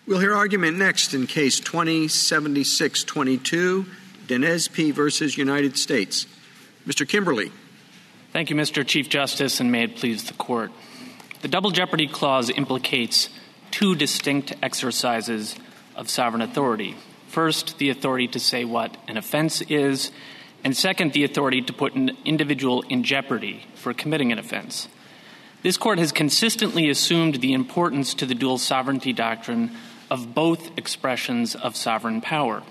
We'll hear argument next in Case 20-7622, Denezpi versus United States. Mr. Kimberly. Thank you, Mr. Chief Justice, and may it please the Court. The Double Jeopardy Clause implicates two distinct exercises of sovereign authority. First, the authority to say what an offense is, and second, the authority to put an individual in jeopardy for committing an offense. This Court has consistently assumed the importance to the dual sovereignty doctrine of both expressions of sovereign power.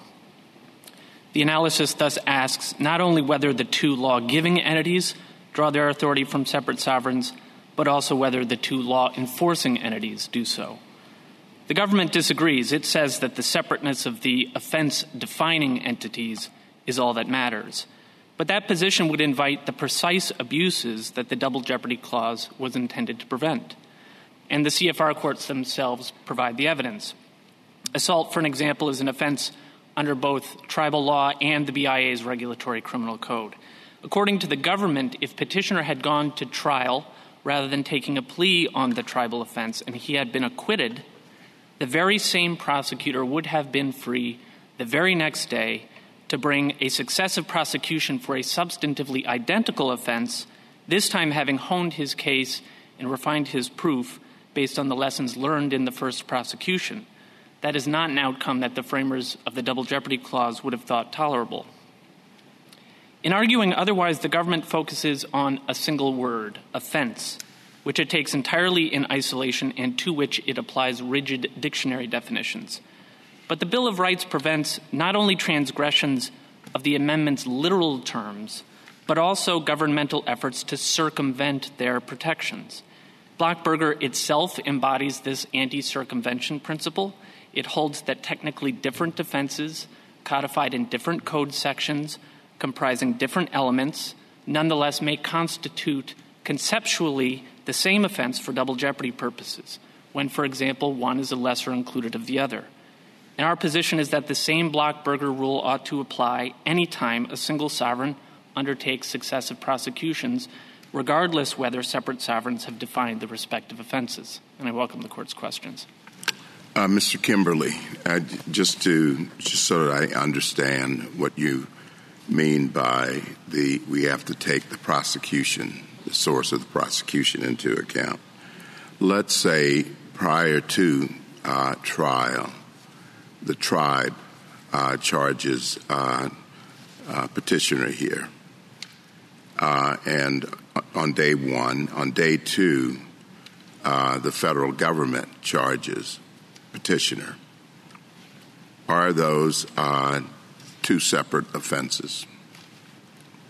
The analysis thus asks not only whether the two law-giving entities draw their authority from separate sovereigns, but also whether the two law-enforcing entities do so. The government disagrees. It says that the separateness of the offense-defining entities is all that matters. But that position would invite the precise abuses that the Double Jeopardy Clause was intended to prevent. And the CFR courts themselves provide the evidence. Assault, for an example, is an offense under both tribal law and the BIA's regulatory criminal code. According to the government, if petitioner had gone to trial rather than taking a plea on the tribal offense and he had been acquitted, the very same prosecutor would have been free the very next day to bring a successive prosecution for a substantively identical offense, this time having honed his case and refined his proof based on the lessons learned in the first prosecution. That is not an outcome that the framers of the Double Jeopardy Clause would have thought tolerable. In arguing otherwise, the government focuses on a single word, offense, which it takes entirely in isolation and to which it applies rigid dictionary definitions. But the Bill of Rights prevents not only transgressions of the amendment's literal terms, but also governmental efforts to circumvent their protections. Blockberger itself embodies this anti-circumvention principle. It holds that technically different offenses, codified in different code sections, comprising different elements, nonetheless may constitute conceptually the same offense for double jeopardy purposes, when, for example, one is a lesser included of the other. And our position is that the same Blockberger rule ought to apply any time a single sovereign undertakes successive prosecutions, regardless whether separate sovereigns have defined the respective offenses. And I welcome the Court's questions. Mr. Kimberly, just so that I understand what you mean by we have to take the prosecution, the source of the prosecution into account. Let's say prior to trial, the tribe charges petitioner here. And on day one, on day two, the federal government charges petitioner. Are those two separate offenses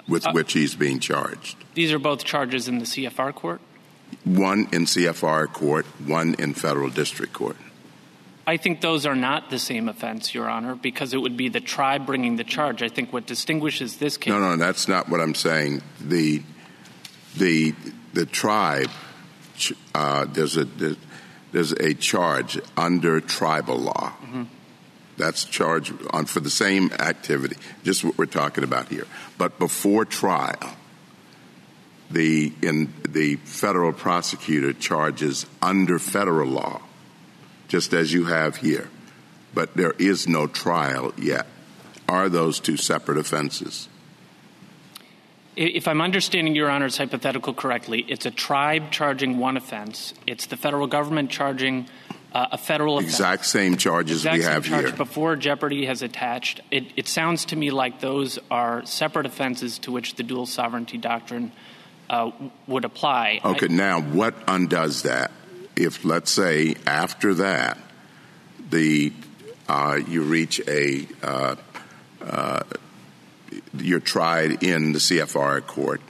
with which he's being charged? These are both charges in the CFR court? One in CFR court, one in federal district court. I think those are not the same offense, Your Honor, because it would be the tribe bringing the charge. I think what distinguishes this case— No, that's not what I'm saying. The tribe, there's a charge under tribal law. Mm-hmm. That's charged for the same activity, just what we're talking about here. But before trial, the federal prosecutor charges under federal law, just as you have here. But there is no trial yet. Are those two separate offenses? If I'm understanding Your Honor's hypothetical correctly, it's a tribe charging one offense. It's the federal government charging a federal offense. Exact same charges we have here. Before jeopardy has attached. It sounds to me like those are separate offenses to which the dual sovereignty doctrine would apply. Okay, now what undoes that? If, let's say, after that, you reach you're tried in the CFR court,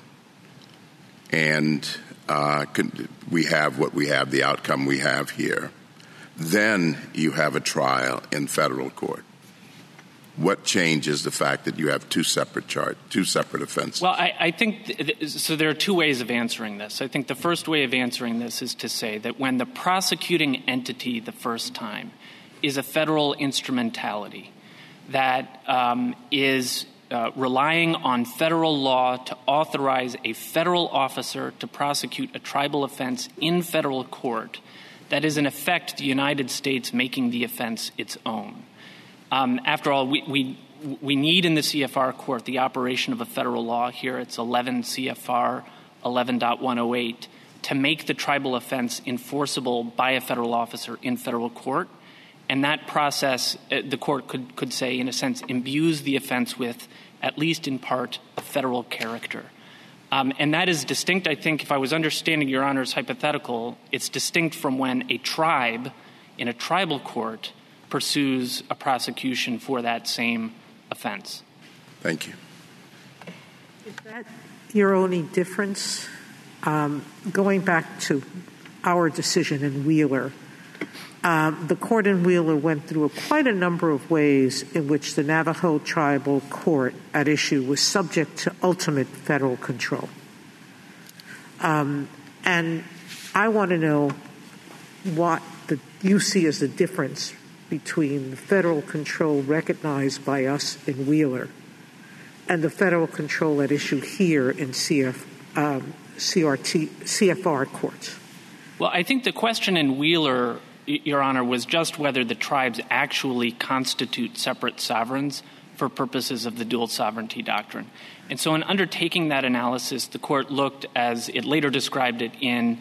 and we have what we have, the outcome we have here. Then you have a trial in federal court. What changes the fact that you have two separate offenses? Well, I think so. There are two ways of answering this. I think the first way of answering this is to say that when the prosecuting entity the first time is a federal instrumentality that is relying on federal law to authorize a federal officer to prosecute a tribal offense in federal court, that is, in effect, the United States making the offense its own. After all, we need in the CFR court the operation of a federal law. Here it's 11 CFR 11.108 to make the tribal offense enforceable by a federal officer in federal court. And that process, the court could say, in a sense, imbues the offense with, at least in part, a federal character. And that is distinct, I think, if I was understanding Your Honor's hypothetical, it's distinct from when a tribe in a tribal court pursues a prosecution for that same offense. Thank you. Is that your only difference? Going back to our decision in Wheeler, the court in Wheeler went through quite a number of ways in which the Navajo tribal court at issue was subject to ultimate federal control. And I want to know what you see as the difference between the federal control recognized by us in Wheeler and the federal control at issue here in CFR courts. Well, I think the question in Wheeler, Your Honor, was just whether the tribes actually constitute separate sovereigns for purposes of the dual sovereignty doctrine. And so in undertaking that analysis, the court looked, as it later described it in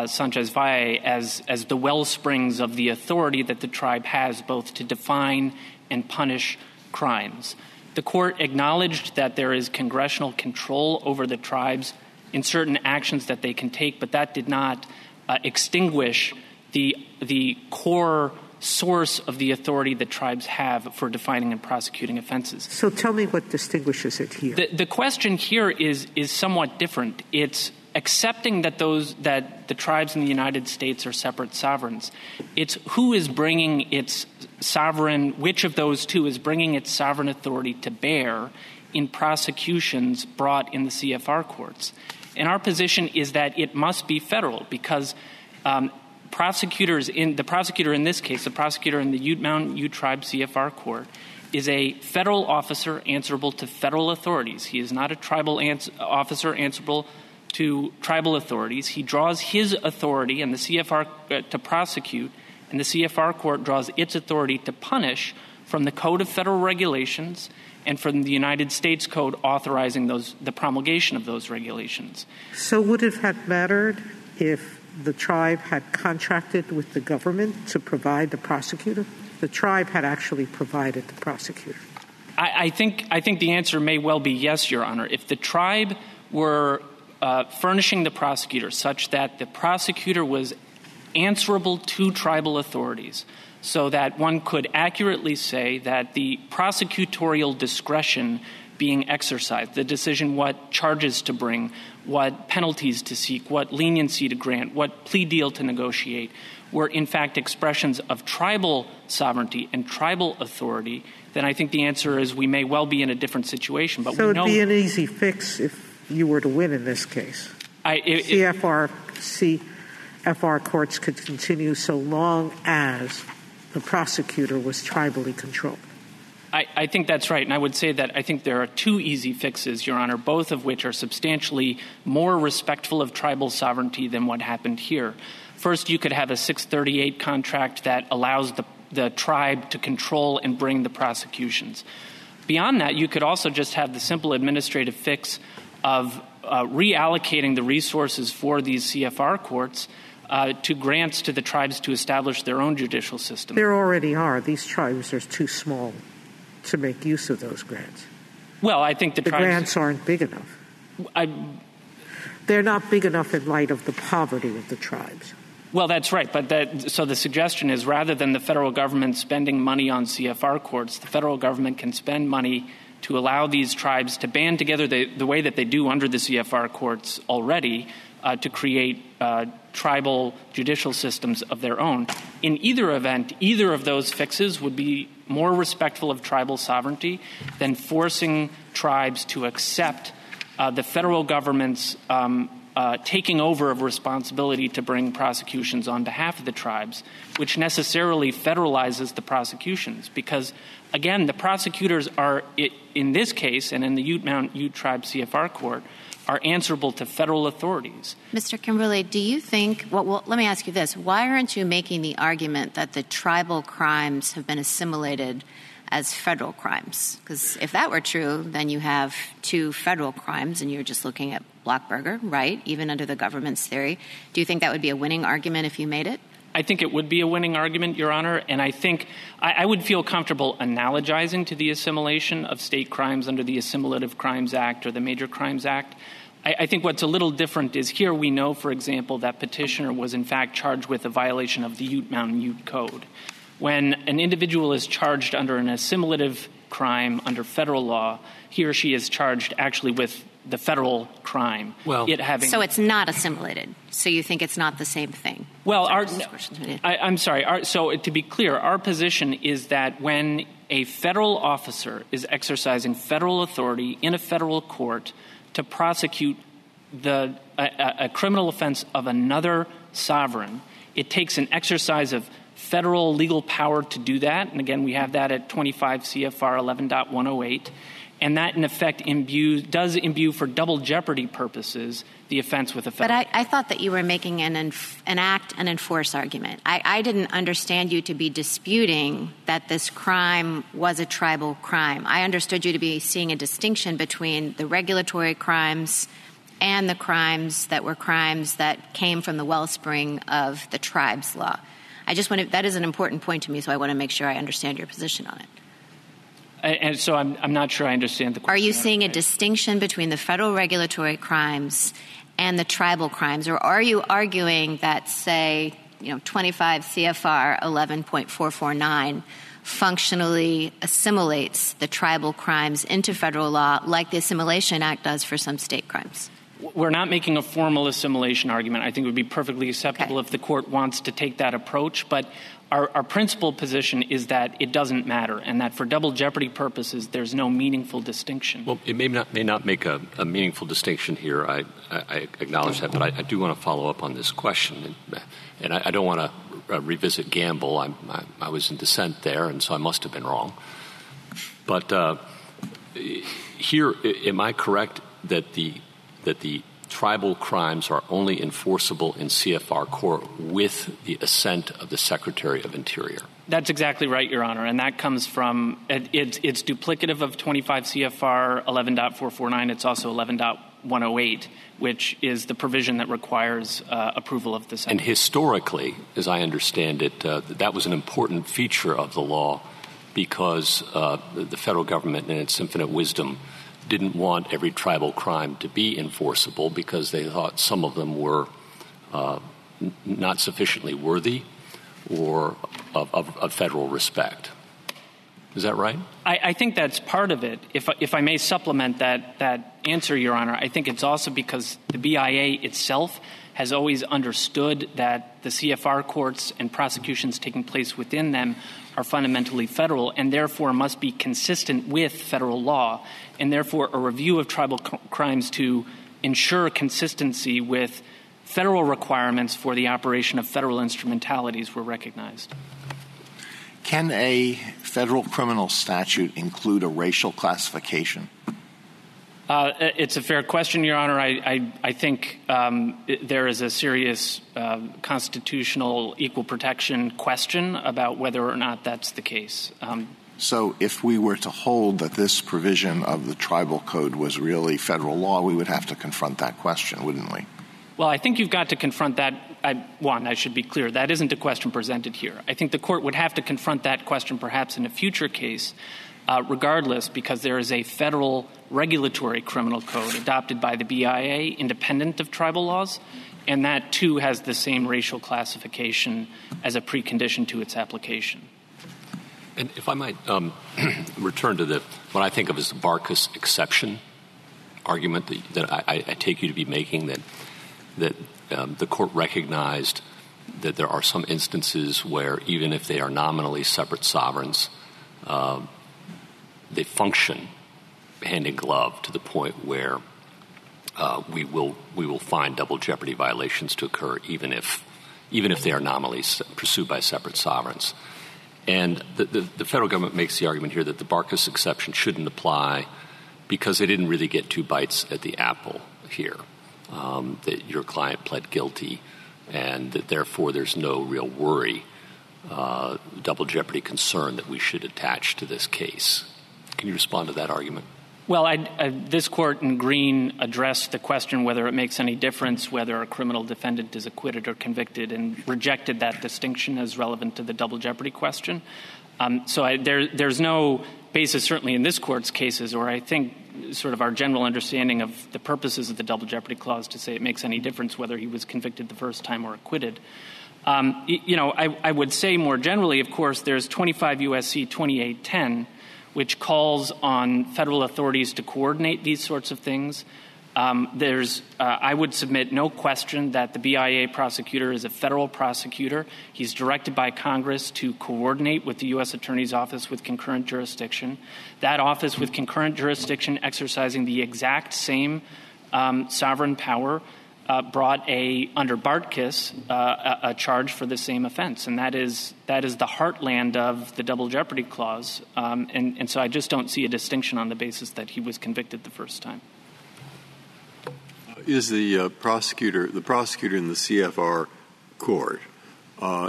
Sanchez Valle, as the wellsprings of the authority that the tribe has both to define and punish crimes. The court acknowledged that there is congressional control over the tribes in certain actions that they can take, but that did not extinguish the core source of the authority that tribes have for defining and prosecuting offenses. So tell me what distinguishes it here. The question here is somewhat different. It's accepting that the tribes in the United States are separate sovereigns. It's who is bringing its sovereign, which of those two is bringing its sovereign authority to bear in prosecutions brought in the CFR courts. And our position is that it must be federal because the prosecutor in this case, the prosecutor in the Ute Mountain Ute Tribe CFR court, is a federal officer answerable to federal authorities. He is not a tribal officer answerable to tribal authorities. He draws his authority in the CFR to prosecute, and the CFR court draws its authority to punish from the Code of Federal Regulations and from the United States Code authorizing the promulgation of those regulations. So would it have mattered if the tribe had contracted with the government to provide the prosecutor? The tribe had actually provided the prosecutor. I think the answer may well be yes, Your Honor. If the tribe were furnishing the prosecutor such that the prosecutor was answerable to tribal authorities, so that one could accurately say that the prosecutorial discretion being exercised, the decision what charges to bring, what penalties to seek, what leniency to grant, what plea deal to negotiate, were in fact expressions of tribal sovereignty and tribal authority, then I think the answer is we may well be in a different situation. But so it would be an easy fix if you were to win in this case. CFR courts could continue so long as the prosecutor was tribally controlled. I think that's right, and I would say that I think there are two easy fixes, Your Honor, both of which are substantially more respectful of tribal sovereignty than what happened here. First, you could have a 638 contract that allows the tribe to control and bring the prosecutions. Beyond that, you could also just have the simple administrative fix of reallocating the resources for these CFR courts to grants to the tribes to establish their own judicial system. There already are. These tribes are too small to make use of those grants. Well, I think the grants aren't big enough. They're not big enough in light of the poverty of the tribes. Well, that's right. But so the suggestion is rather than the federal government spending money on CFR courts, the federal government can spend money to allow these tribes to band together the way that they do under the CFR courts already to create tribal judicial systems of their own. In either event, either of those fixes would be more respectful of tribal sovereignty than forcing tribes to accept the federal government's taking over of responsibility to bring prosecutions on behalf of the tribes, which necessarily federalizes the prosecutions. Because, again, the prosecutors are, in this case and in the Ute Mountain Ute Tribe CFR court, are answerable to federal authorities. Mr. Kimberly, do you think – well, let me ask you this. Why aren't you making the argument that the tribal crimes have been assimilated as federal crimes? Because if that were true, then you have two federal crimes and you're just looking at Blockberger, right, even under the government's theory. Do you think that would be a winning argument if you made it? I think it would be a winning argument, Your Honor, and I think I would feel comfortable analogizing to the assimilation of state crimes under the Assimilative Crimes Act or the Major Crimes Act. I think what's a little different is here we know, for example, that petitioner was in fact charged with a violation of the Ute Mountain Ute Code. When an individual is charged under an assimilative crime under federal law, he or she is charged actually with the federal crime. So it's not assimilated. So you think it's not the same thing? Well, I'm sorry. So to be clear, our position is that when a federal officer is exercising federal authority in a federal court to prosecute a criminal offense of another sovereign, it takes an exercise of federal legal power to do that. And again, we have that at 25 CFR 11.108. And that, in effect, does imbue for double jeopardy purposes the offense with a federal. But I thought that you were making an act and enforce argument. I didn't understand you to be disputing that this crime was a tribal crime. I understood you to be seeing a distinction between the regulatory crimes and the crimes that came from the wellspring of the tribe's law. That is an important point to me, so I want to make sure I understand your position on it. And so I'm not sure I understand the question. Are you seeing a distinction between the federal regulatory crimes and the tribal crimes, or are you arguing that, say, 25 CFR 11.449 functionally assimilates the tribal crimes into federal law like the Assimilation Act does for some state crimes? We're not making a formal assimilation argument. I think it would be perfectly acceptable if the court wants to take that approach. But our principal position is that it doesn't matter and that for double jeopardy purposes, there's no meaningful distinction. Well, it may not make a meaningful distinction here. I acknowledge that, but I do want to follow up on this question. And I don't want to revisit Gamble. I was in dissent there, and so I must have been wrong. But here, am I correct that the tribal crimes are only enforceable in CFR court with the assent of the Secretary of Interior? That's exactly right, Your Honor, and that comes from it's duplicative of 25 CFR 11.449. It's also 11.108, which is the provision that requires approval of the Senate. And historically, as I understand it, that was an important feature of the law because the federal government, in its infinite wisdom, didn't want every tribal crime to be enforceable because they thought some of them were not sufficiently worthy or of federal respect. Is that right? I think that's part of it. If I may supplement that answer, Your Honor, I think it's also because the BIA itself has always understood that the CFR courts and prosecutions taking place within them are fundamentally federal and therefore must be consistent with federal law. And therefore, a review of tribal crimes to ensure consistency with federal requirements for the operation of federal instrumentalities were recognized. Can a federal criminal statute include a racial classification? It's a fair question, Your Honor. I think there is a serious constitutional equal protection question about whether or not that's the case. So if we were to hold that this provision of the tribal code was really federal law, we would have to confront that question, wouldn't we? Well, I think you've got to confront that. I should be clear. That isn't a question presented here. I think the court would have to confront that question perhaps in a future case, regardless, because there is a federal regulatory criminal code adopted by the BIA independent of tribal laws, and that, too, has the same racial classification as a precondition to its application. And if I might return to what I think of as the Barkas exception argument that I take you to be making, that the court recognized that there are some instances where even if they are nominally separate sovereigns, they function hand in glove to the point where we will find double jeopardy violations to occur even if they are nominally pursued by separate sovereigns. And the federal government makes the argument here that the Barkas exception shouldn't apply because they didn't really get two bites at the apple. here, that your client pled guilty, and that therefore there's no real worry, double jeopardy concern that we should attach to this case. Can you respond to that argument? Well, this court in Green addressed the question whether it makes any difference whether a criminal defendant is acquitted or convicted, and rejected that distinction as relevant to the double jeopardy question. There's no basis, certainly in this court's cases, or I think sort of our general understanding of the purposes of the double jeopardy clause, to say it makes any difference whether he was convicted the first time or acquitted. I would say more generally, of course, there's 25 U.S.C. 2810, which calls on federal authorities to coordinate these sorts of things. I would submit no question that the BIA prosecutor is a federal prosecutor. He's directed by Congress to coordinate with the U.S. Attorney's Office with concurrent jurisdiction. That office with concurrent jurisdiction exercising the exact same sovereign power brought under Bartkiss a charge for the same offense, and that is the heartland of the double jeopardy clause. And so I just don't see a distinction on the basis that he was convicted the first time. Is the prosecutor in the CFR court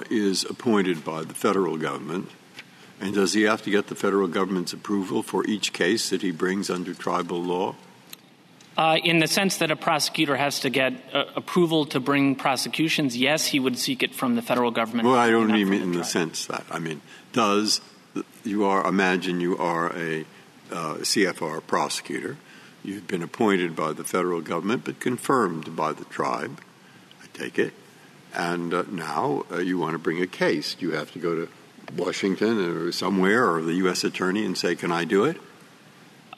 is appointed by the federal government, and does he have to get the federal government's approval for each case that he brings under tribal law? In the sense that a prosecutor has to get approval to bring prosecutions, yes, he would seek it from the federal government. Well, I don't mean in the sense that. I mean, imagine you are a CFR prosecutor. You've been appointed by the federal government but confirmed by the tribe, I take it, and now you want to bring a case. Do you have to go to Washington or somewhere or the U.S. attorney and say, can I do it?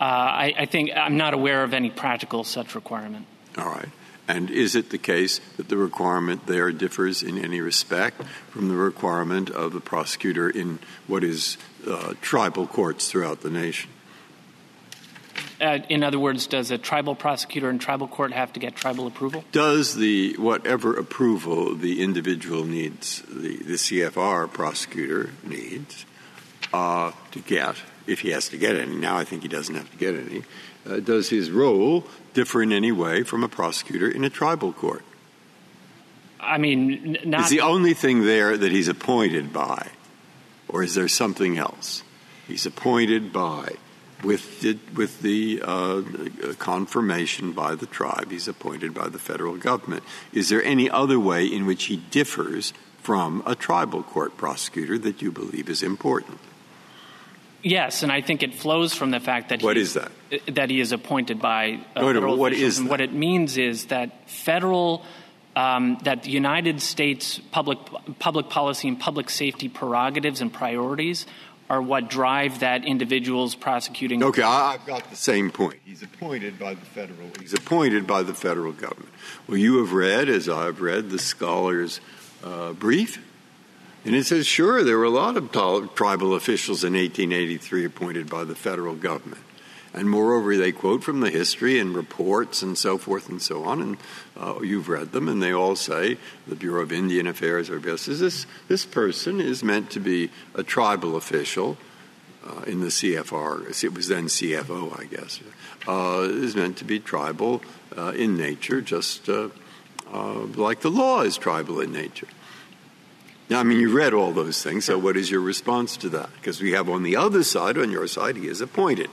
I think I'm not aware of any practical such requirement. All right. And is it the case that the requirement there differs in any respect from the requirement of the prosecutor in what is tribal courts throughout the nation? In other words, does a tribal prosecutor in tribal court have to get tribal approval? Does whatever approval the individual needs, the CFR prosecutor needs to get, if he has to get any, now I think he doesn't have to get any, does his role differ in any way from a prosecutor in a tribal court? I mean, not... Is the only thing there that he's appointed by, or is there something else? He's appointed by, with the confirmation by the tribe, he's appointed by the federal government. Is there any other way in which he differs from a tribal court prosecutor that you believe is important? Yes, and I think it flows from the fact that what is that? That he is appointed by federal what officials. Is and that? What it means is that that the United States public policy and public safety prerogatives and priorities are what drive that individual's prosecuting. Okay, I've got the same point. He's appointed by the federal government. Well, you have read, as I've read, the scholar's brief. And it says, sure, there were a lot of tribal officials in 1883 appointed by the federal government. And moreover, they quote from the history and reports and so forth and so on. And you've read them, and they all say, the Bureau of Indian Affairs, this person is meant to be a tribal official in the CFR. It was then CFO, I guess. Is meant to be tribal in nature, just like the law is tribal in nature. Now, I mean, you read all those things, so what is your response to that? Because we have on the other side, on your side, he is appointed.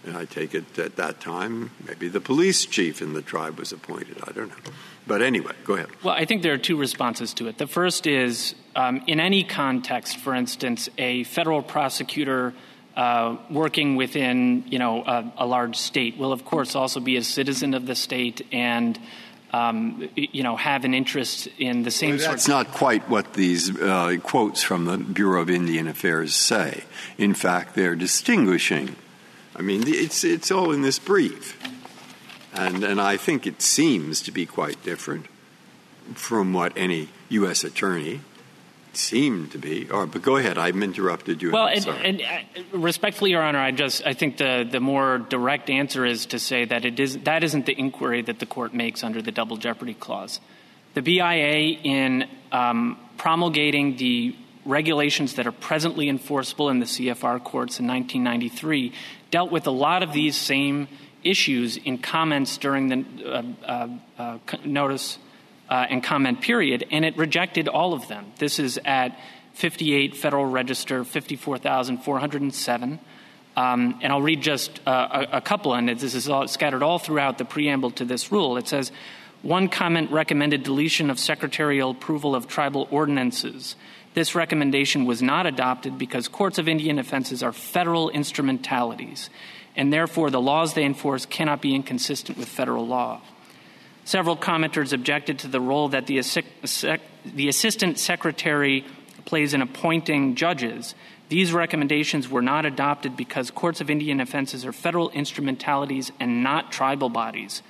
And I take it at that time, maybe the police chief in the tribe was appointed. I don't know. But anyway, go ahead. Well, I think there are two responses to it. The first is, in any context, for instance, a federal prosecutor working within, a large state will, of course, also be a citizen of the state and have an interest in the same sort of... That's not quite what these quotes from the Bureau of Indian Affairs say. In fact, they're distinguishing. I mean, it's all in this brief. And I think it seems to be quite different from what any U.S. attorney seemed to be. But go ahead. I've interrupted you. Well, and respectfully, Your Honor, I think the more direct answer is to say that that isn't the inquiry that the court makes under the Double Jeopardy Clause. The BIA, in promulgating the regulations that are presently enforceable in the CFR courts in 1993, dealt with a lot of these same issues in comments during the notice and comment period, and it rejected all of them. This is at 58 Federal Register 54,407. And I'll read just a couple, and this is all scattered all throughout the preamble to this rule. It says, one comment recommended deletion of secretarial approval of tribal ordinances. This recommendation was not adopted because courts of Indian offenses are federal instrumentalities, and therefore the laws they enforce cannot be inconsistent with federal law. Several commenters objected to the role that the assistant secretary plays in appointing judges. These recommendations were not adopted because courts of Indian offenses are federal instrumentalities and not tribal bodies.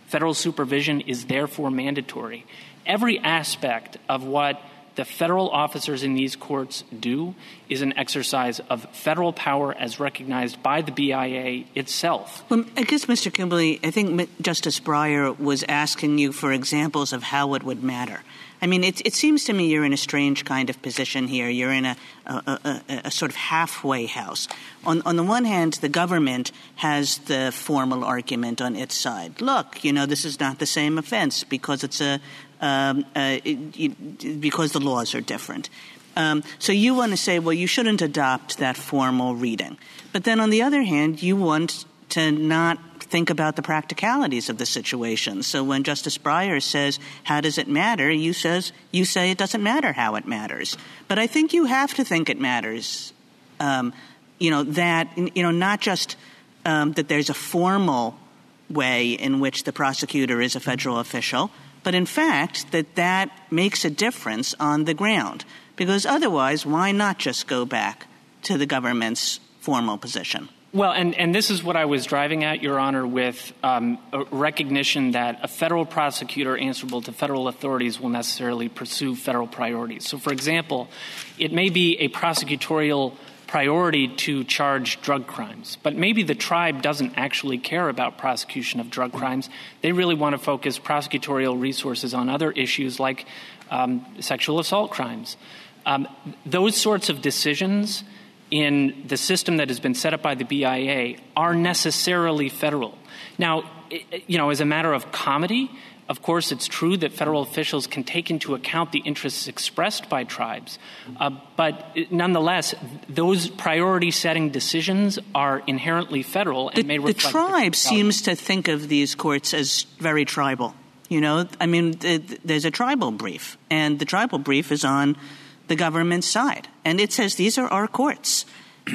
Federal supervision is therefore mandatory. Every aspect of what the federal officers in these courts do is an exercise of federal power as recognized by the BIA itself. Well, I guess, Mr. Kimberly, I think Justice Breyer was asking you for examples of how it would matter. I mean, it seems to me you're in a strange kind of position here. You're in a sort of halfway house. On the one hand, the government has the formal argument on its side. Look, this is not the same offense because it's because the laws are different. So you want to say, well, you shouldn't adopt that formal reading. But then on the other hand, you want to not think about the practicalities of the situation. So when Justice Breyer says, how does it matter? You say it doesn't matter how it matters. But I think you have to think it matters, not just that there's a formal way in which the prosecutor is a federal official, but in fact that makes a difference on the ground. Because otherwise, why not just go back to the government's formal position? Well, and this is what I was driving at, Your Honor, with a recognition that a federal prosecutor answerable to federal authorities will necessarily pursue federal priorities. So, for example, it may be a prosecutorial priority to charge drug crimes, but maybe the tribe doesn't actually care about prosecution of drug crimes. They really want to focus prosecutorial resources on other issues like sexual assault crimes. Those sorts of decisions in the system that has been set up by the BIA are necessarily federal. Now, as a matter of comedy, of course, it's true that federal officials can take into account the interests expressed by tribes. But nonetheless, those priority-setting decisions are inherently federal and may reflect the tribe seems to think of these courts as very tribal. There's a tribal brief, and the tribal brief is on the government's side. And it says these are our courts.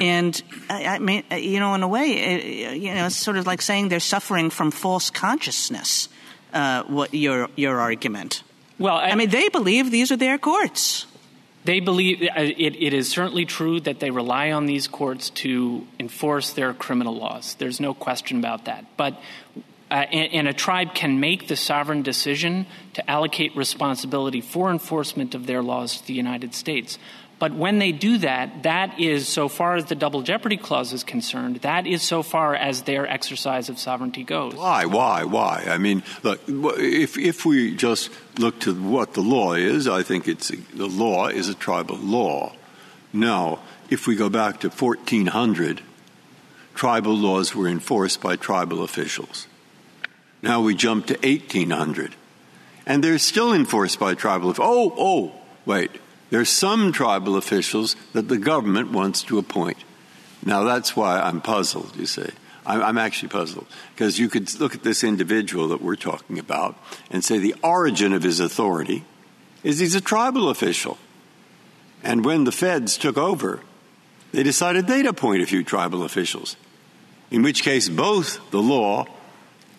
And, in a way, it's sort of like saying they're suffering from false consciousness, what your argument. Well, they believe these are their courts. They believe it is certainly true that they rely on these courts to enforce their criminal laws. There's no question about that. But and a tribe can make the sovereign decision to allocate responsibility for enforcement of their laws to the United States. But when they do that, that is, so far as the Double Jeopardy Clause is concerned, that is so far as their exercise of sovereignty goes. Why? I mean, look, if we just look to what the law is, I think the law is a tribal law. Now, if we go back to 1400, tribal laws were enforced by tribal officials. Now we jump to 1800, and they're still enforced by tribal officials. Wait. There's some tribal officials that the government wants to appoint. Now, that's why I'm puzzled, you see. I'm actually puzzled, because you could look at this individual that we're talking about and say the origin of his authority is he's a tribal official. And when the feds took over, they decided they'd appoint a few tribal officials, in which case both the law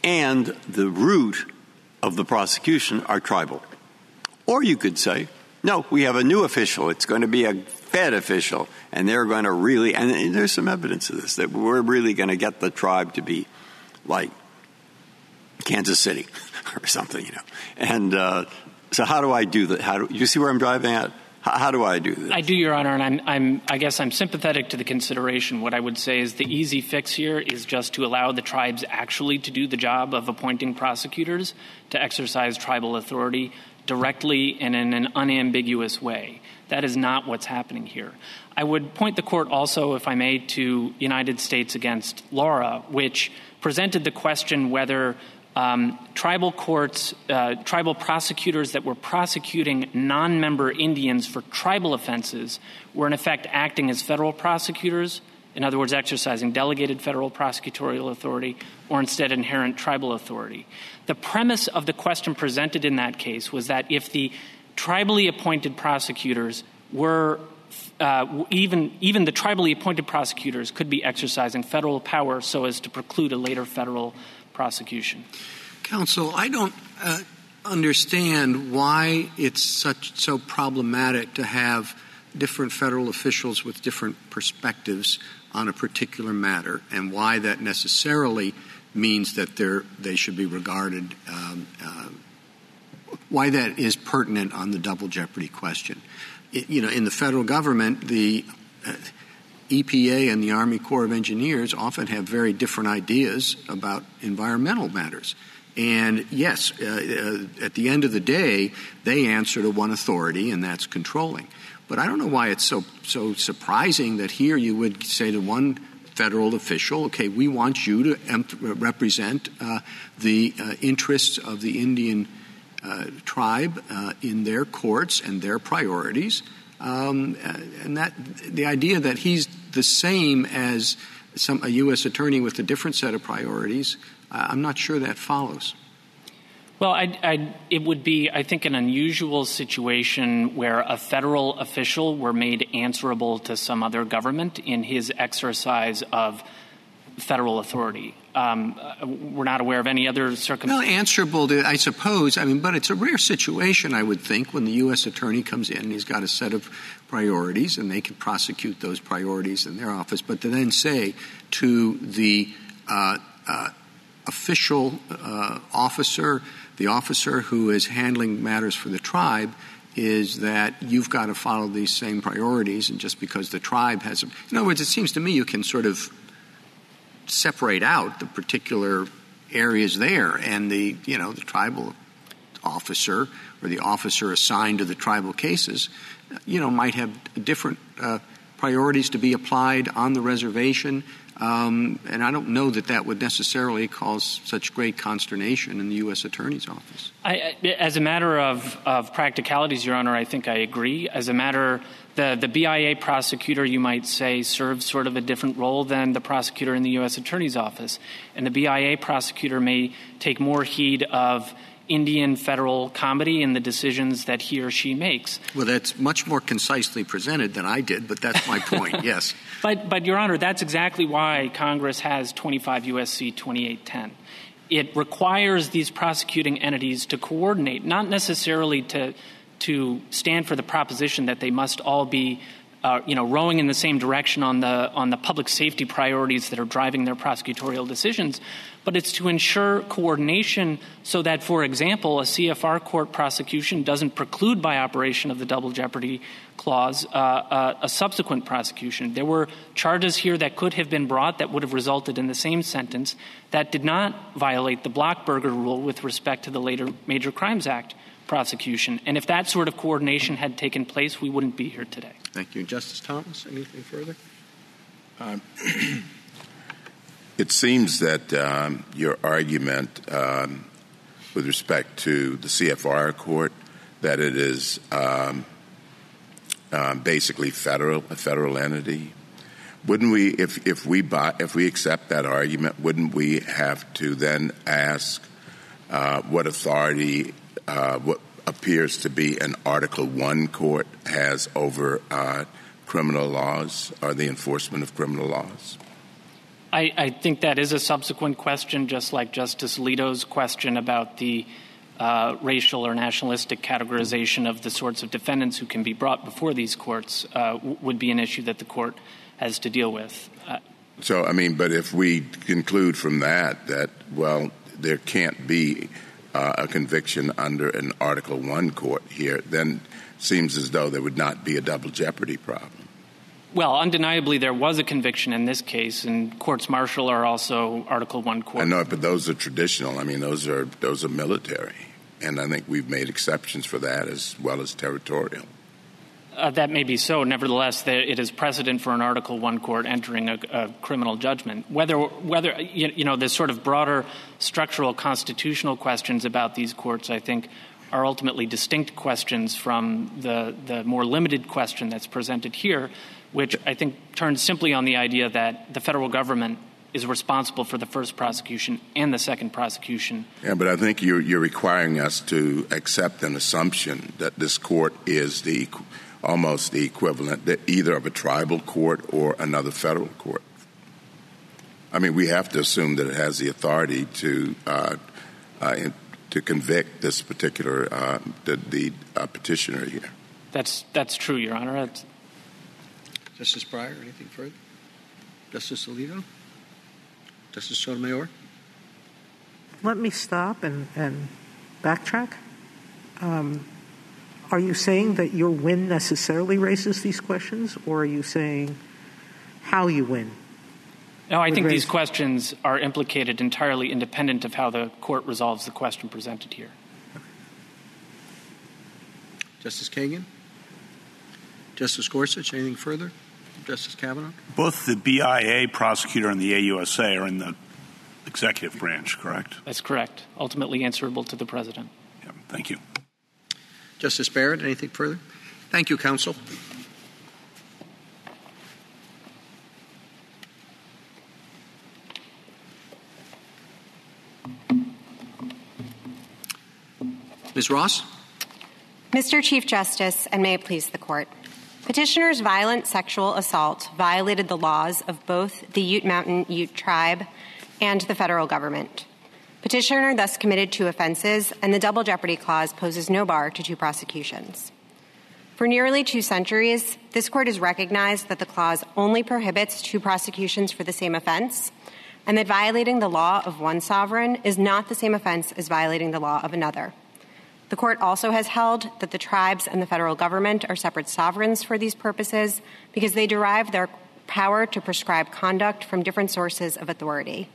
and the root of the prosecution are tribal. Or you could say, no, we have a new official. It's going to be a Fed official, and they're going to really – and there's some evidence of this, that we're really going to get the tribe to be like Kansas City or something, And so how do I do that? You see where I'm driving at? How do I do this? I do, Your Honor, and I guess I'm sympathetic to the consideration. What I would say is the easy fix here is just to allow the tribes actually to do the job of appointing prosecutors to exercise tribal authority directly and in an unambiguous way. That is not what's happening here. I would point the court also, if I may, to United States against Laura, which presented the question whether tribal courts, tribal prosecutors that were prosecuting non-member Indians for tribal offenses were in effect acting as federal prosecutors, in other words, exercising delegated federal prosecutorial authority, or instead inherent tribal authority. The premise of the question presented in that case was that if the tribally appointed prosecutors were even the tribally appointed prosecutors could be exercising federal power so as to preclude a later federal prosecution. Counsel, I don't understand why it's so problematic to have different federal officials with different perspectives on a particular matter, and why that necessarily means that they should be regarded, why that is pertinent on the double jeopardy question. In the federal government, the EPA and the Army Corps of Engineers often have very different ideas about environmental matters. And yes, at the end of the day, they answer to one authority, and that's controlling. But I don't know why it's so surprising that here you would say to one federal official, okay, we want you to represent the interests of the Indian tribe in their courts and their priorities. And that the idea that he's the same as a U.S. attorney with a different set of priorities, I'm not sure that follows. Well, it would be, I think, an unusual situation where a federal official were made answerable to some other government in his exercise of federal authority. We're not aware of any other circumstances. Well, answerable to, I suppose. But it's a rare situation, I would think, when the U.S. attorney comes in and he's got a set of priorities and they can prosecute those priorities in their office. But to then say to the official officer, the officer who is handling matters for the tribe, is that you've got to follow these same priorities, and just because the tribe has them. In other words, it seems to me you can sort of separate out the particular areas there, and the tribal officer or the officer assigned to the tribal cases, might have different priorities to be applied on the reservation. And I don't know that would necessarily cause such great consternation in the U.S. Attorney's Office. As a matter of practicalities, Your Honor, I think I agree. As a matter, the BIA prosecutor, you might say, serves sort of a different role than the prosecutor in the U.S. Attorney's Office. And the BIA prosecutor may take more heed of Indian federal comedy in the decisions that he or she makes. Well, that's much more concisely presented than I did, but that's my point, yes. But, Your Honor, that's exactly why Congress has 25 U.S.C. 2810. It requires these prosecuting entities to coordinate, not necessarily to stand for the proposition that they must all be rowing in the same direction on the public safety priorities that are driving their prosecutorial decisions, but it's to ensure coordination so that, for example, a CFR court prosecution doesn't preclude by operation of the double jeopardy clause a subsequent prosecution. There were charges here that could have been brought that would have resulted in the same sentence that did not violate the Blockberger rule with respect to the later Major Crimes Act prosecution. And if that sort of coordination had taken place, we wouldn't be here today. Thank you. Justice Thomas, anything further? It seems that your argument with respect to the CFR court, that it is basically a federal entity. Wouldn't we, if we accept that argument, wouldn't we have to then ask what authority what appears to be an Article I court has over criminal laws or the enforcement of criminal laws? I think that is a subsequent question, just like Justice Alito's question about the racial or nationalistic categorization of the sorts of defendants who can be brought before these courts would be an issue that the court has to deal with. But if we conclude from that, well, there can't be a conviction under an Article I court here, then it seems as though there would not be a double jeopardy problem. Well, undeniably, there was a conviction in this case, and courts martial are also Article I courts. I know, but those are traditional. I mean, those are military, and I think we've made exceptions for that as well as territorial. That may be so. Nevertheless, it is precedent for an Article I court entering a criminal judgment. Whether the sort of broader structural constitutional questions about these courts, I think, are ultimately distinct questions from the more limited question that's presented here, which I think turns simply on the idea that the federal government is responsible for the first prosecution and the second prosecution. Yeah, but I think you're requiring us to accept an assumption that this court is almost the equivalent either of a tribal court or another federal court. I mean, we have to assume that it has the authority to convict this particular the petitioner here. That's true, Your Honor. Justice Breyer, anything further? Justice Alito? Justice Sotomayor? Let me stop and backtrack. Are you saying that your win necessarily raises these questions, or are you saying how you win? No, I think these questions are implicated entirely independent of how the court resolves the question presented here. Justice Kagan? Justice Gorsuch, anything further? Justice Kavanaugh? Both the BIA prosecutor and the AUSA are in the executive branch, correct? That's correct. Ultimately answerable to the president. Yeah, thank you. Justice Barrett, anything further? Thank you, counsel. Ms. Ross? Mr. Chief Justice, and may it please the Court, Petitioner's violent sexual assault violated the laws of both the Ute Mountain Ute Tribe and the federal government. Petitioner thus committed two offenses, and the Double Jeopardy Clause poses no bar to two prosecutions. For nearly 2 centuries, this Court has recognized that the clause only prohibits two prosecutions for the same offense, and that violating the law of one sovereign is not the same offense as violating the law of another. The Court also has held that the tribes and the federal government are separate sovereigns for these purposes because they derive their power to prescribe conduct from different sources of authority.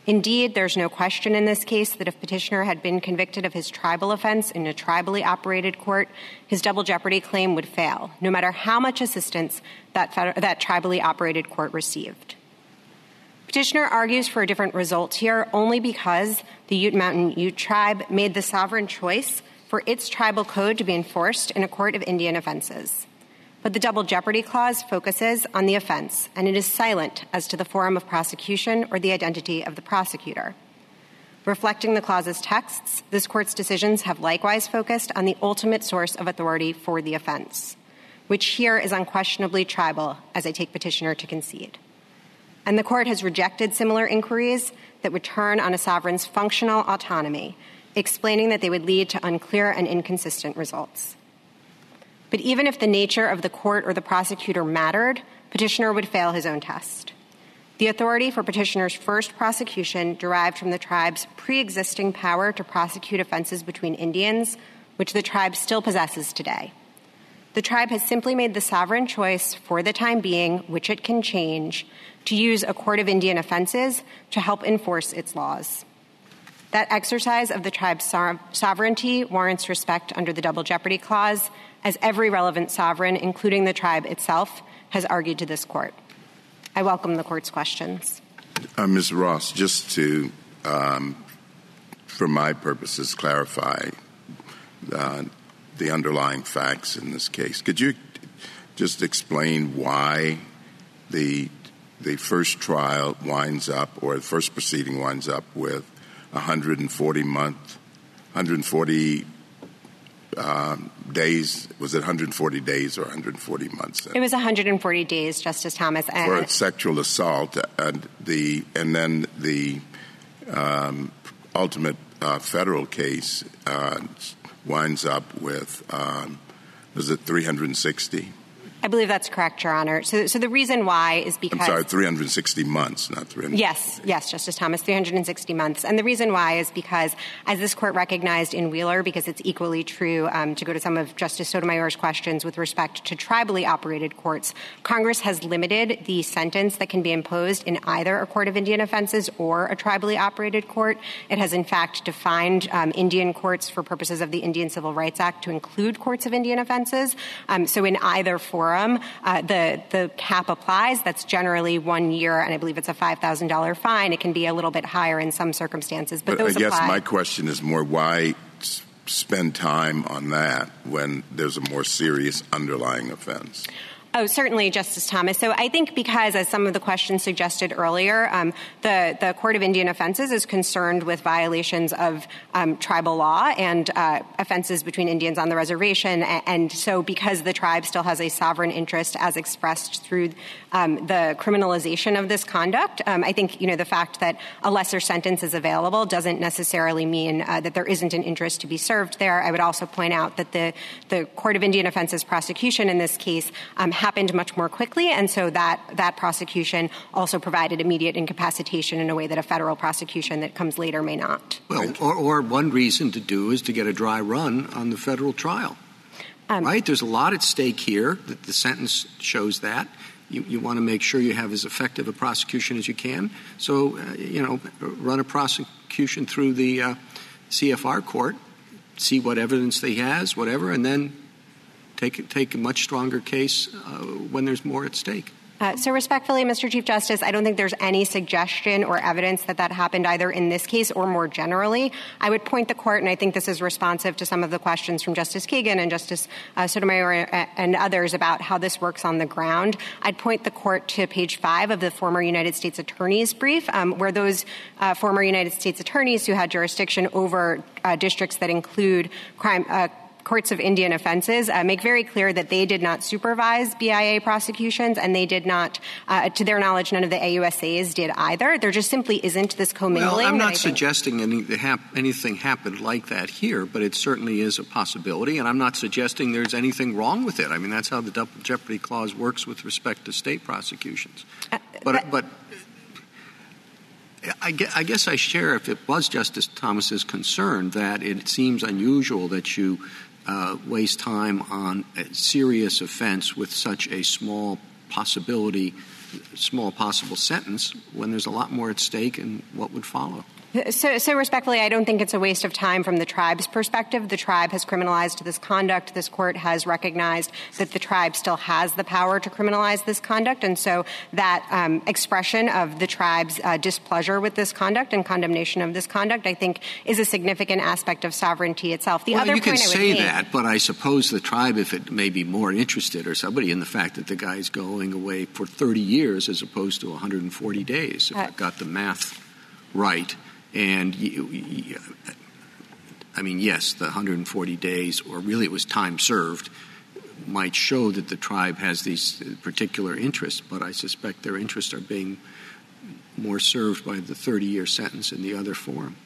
Indeed, there's no question in this case that if Petitioner had been convicted of his tribal offense in a tribally operated court, his double jeopardy claim would fail, no matter how much assistance that tribally operated court received. Petitioner argues for a different result here only because the Ute Mountain Ute Tribe made the sovereign choice for its tribal code to be enforced in a court of Indian offenses. But the Double Jeopardy Clause focuses on the offense, and it is silent as to the forum of prosecution or the identity of the prosecutor. Reflecting the clause's texts, this Court's decisions have likewise focused on the ultimate source of authority for the offense, which here is unquestionably tribal, as I take Petitioner to concede. And the Court has rejected similar inquiries that would turn on a sovereign's functional autonomy, explaining that they would lead to unclear and inconsistent results. But even if the nature of the court or the prosecutor mattered, Petitioner would fail his own test. The authority for Petitioner's first prosecution derived from the tribe's pre-existing power to prosecute offenses between Indians, which the tribe still possesses today. The tribe has simply made the sovereign choice for the time being, which it can change, to use a court of Indian offenses to help enforce its laws. That exercise of the tribe's sovereignty warrants respect under the Double Jeopardy Clause, as every relevant sovereign, including the tribe itself, has argued to this Court. I welcome the Court's questions. Ms. Ross, just to, for my purposes, clarify the underlying facts in this case, could you just explain why the first trial winds up, or the first proceeding winds up with 140 days? Was it 140 days or 140 months? It was 140 days, Justice Thomas. For sexual assault, and then the ultimate federal case winds up with, was it 360? I believe that's correct, Your Honor. So the reason why is because... I'm sorry, 360 months, not 300. Yes, Justice Thomas, 360 months. And the reason why is because, as this court recognized in Wheeler, because it's equally true to go to some of Justice Sotomayor's questions with respect to tribally operated courts, Congress has limited the sentence that can be imposed in either a court of Indian offenses or a tribally operated court. It has, in fact, defined Indian courts for purposes of the Indian Civil Rights Act to include courts of Indian offenses. So in either forum, the cap applies. That's generally 1 year, and I believe it's a $5,000 fine. It can be a little bit higher in some circumstances, but those I guess apply. My question is more, why spend time on that when there's a more serious underlying offense? Oh, certainly, Justice Thomas. So I think because, as some of the questions suggested earlier, the Court of Indian Offenses is concerned with violations of tribal law and offenses between Indians on the reservation. And so because the tribe still has a sovereign interest as expressed through the criminalization of this conduct, I think, the fact that a lesser sentence is available doesn't necessarily mean that there isn't an interest to be served there. I would also point out that the Court of Indian Offenses prosecution in this case happened much more quickly, and so that prosecution also provided immediate incapacitation in a way that a federal prosecution that comes later may not. Well, or one reason to do is to get a dry run on the federal trial. Right? There's a lot at stake here. The sentence shows that. You want to make sure you have as effective a prosecution as you can. So, run a prosecution through the CFR court, see what evidence they has, whatever, and then take a much stronger case when there's more at stake. So respectfully, Mr. Chief Justice, I don't think there's any suggestion or evidence that happened either in this case or more generally. I would point the court, and I think this is responsive to some of the questions from Justice Kagan and Justice Sotomayor and others about how this works on the ground. I'd point the court to page 5 of the former United States Attorney's brief, where those former United States attorneys who had jurisdiction over districts that include courts of Indian offenses make very clear that they did not supervise BIA prosecutions, and they did not, to their knowledge, none of the AUSAs did either. There just simply isn't this commingling. Well, I'm not suggesting anything happened like that here, but it certainly is a possibility, and I'm not suggesting there's anything wrong with it. I mean, that's how the Double Jeopardy Clause works with respect to state prosecutions. But I guess I share, if it was Justice Thomas's concern, that it seems unusual that you waste time on a serious offense with such a small possible sentence when there's a lot more at stake and what would follow. So respectfully, I don't think it's a waste of time from the tribe's perspective. The tribe has criminalized this conduct. This court has recognized that the tribe still has the power to criminalize this conduct. And so that expression of the tribe's displeasure with this conduct and condemnation of this conduct, I think, is a significant aspect of sovereignty itself. You can say that, but I suppose the tribe, if it may be more interested or somebody in the fact that the guy's going away for 30 years as opposed to 140 days, if I've got the math right. And, yes, the 140 days, or really it was time served, might show that the tribe has these particular interests, but I suspect their interests are being more served by the 30-year sentence in the other forum.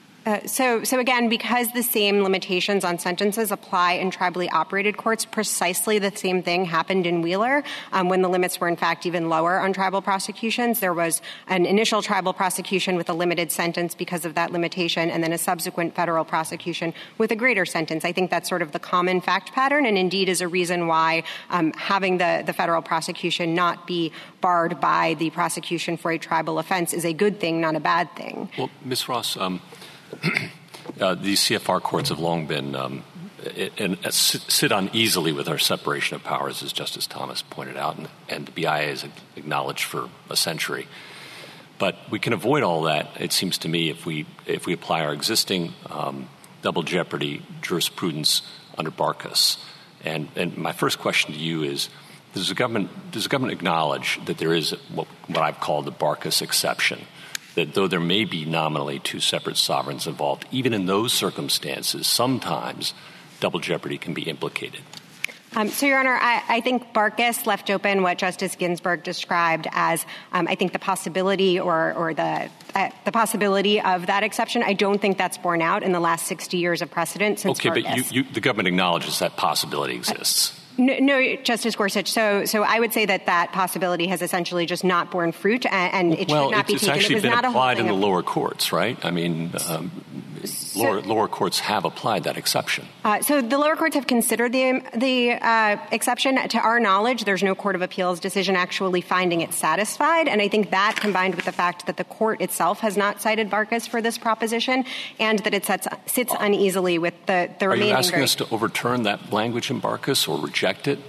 So again, because the same limitations on sentences apply in tribally operated courts, precisely the same thing happened in Wheeler when the limits were, in fact, even lower on tribal prosecutions. There was an initial tribal prosecution with a limited sentence because of that limitation, and then a subsequent federal prosecution with a greater sentence. I think that's sort of the common fact pattern, and indeed is a reason why having the federal prosecution not be barred by the prosecution for a tribal offense is a good thing, not a bad thing. Well, Ms. Ross, these CFR courts have long been sit uneasily with our separation of powers, as Justice Thomas pointed out, and the BIA has acknowledged for a century. But we can avoid all that, it seems to me, if we apply our existing double jeopardy jurisprudence under Barkas. And my first question to you is: does the government acknowledge that there is what I've called the Barkas exception? That though there may be nominally two separate sovereigns involved, even in those circumstances, sometimes double jeopardy can be implicated. So, Your Honor, I think Barkas left open what Justice Ginsburg described as, I think, the possibility or the possibility of that exception. I don't think that's borne out in the last 60 years of precedent since Barkas. Okay, but the government acknowledges that possibility exists. No, Justice Gorsuch. So I would say that possibility has essentially just not borne fruit, and it should not be taken. Well, it's actually been applied in the lower court. courts, right? I mean, lower courts have applied that exception. So the lower courts have considered the exception. To our knowledge, there's no court of appeals decision actually finding it satisfied, and I think that, combined with the fact that the court itself has not cited Barkas for this proposition, and that it sits uneasily with the remaining. Are you asking us to overturn that language in Barkas or reject it?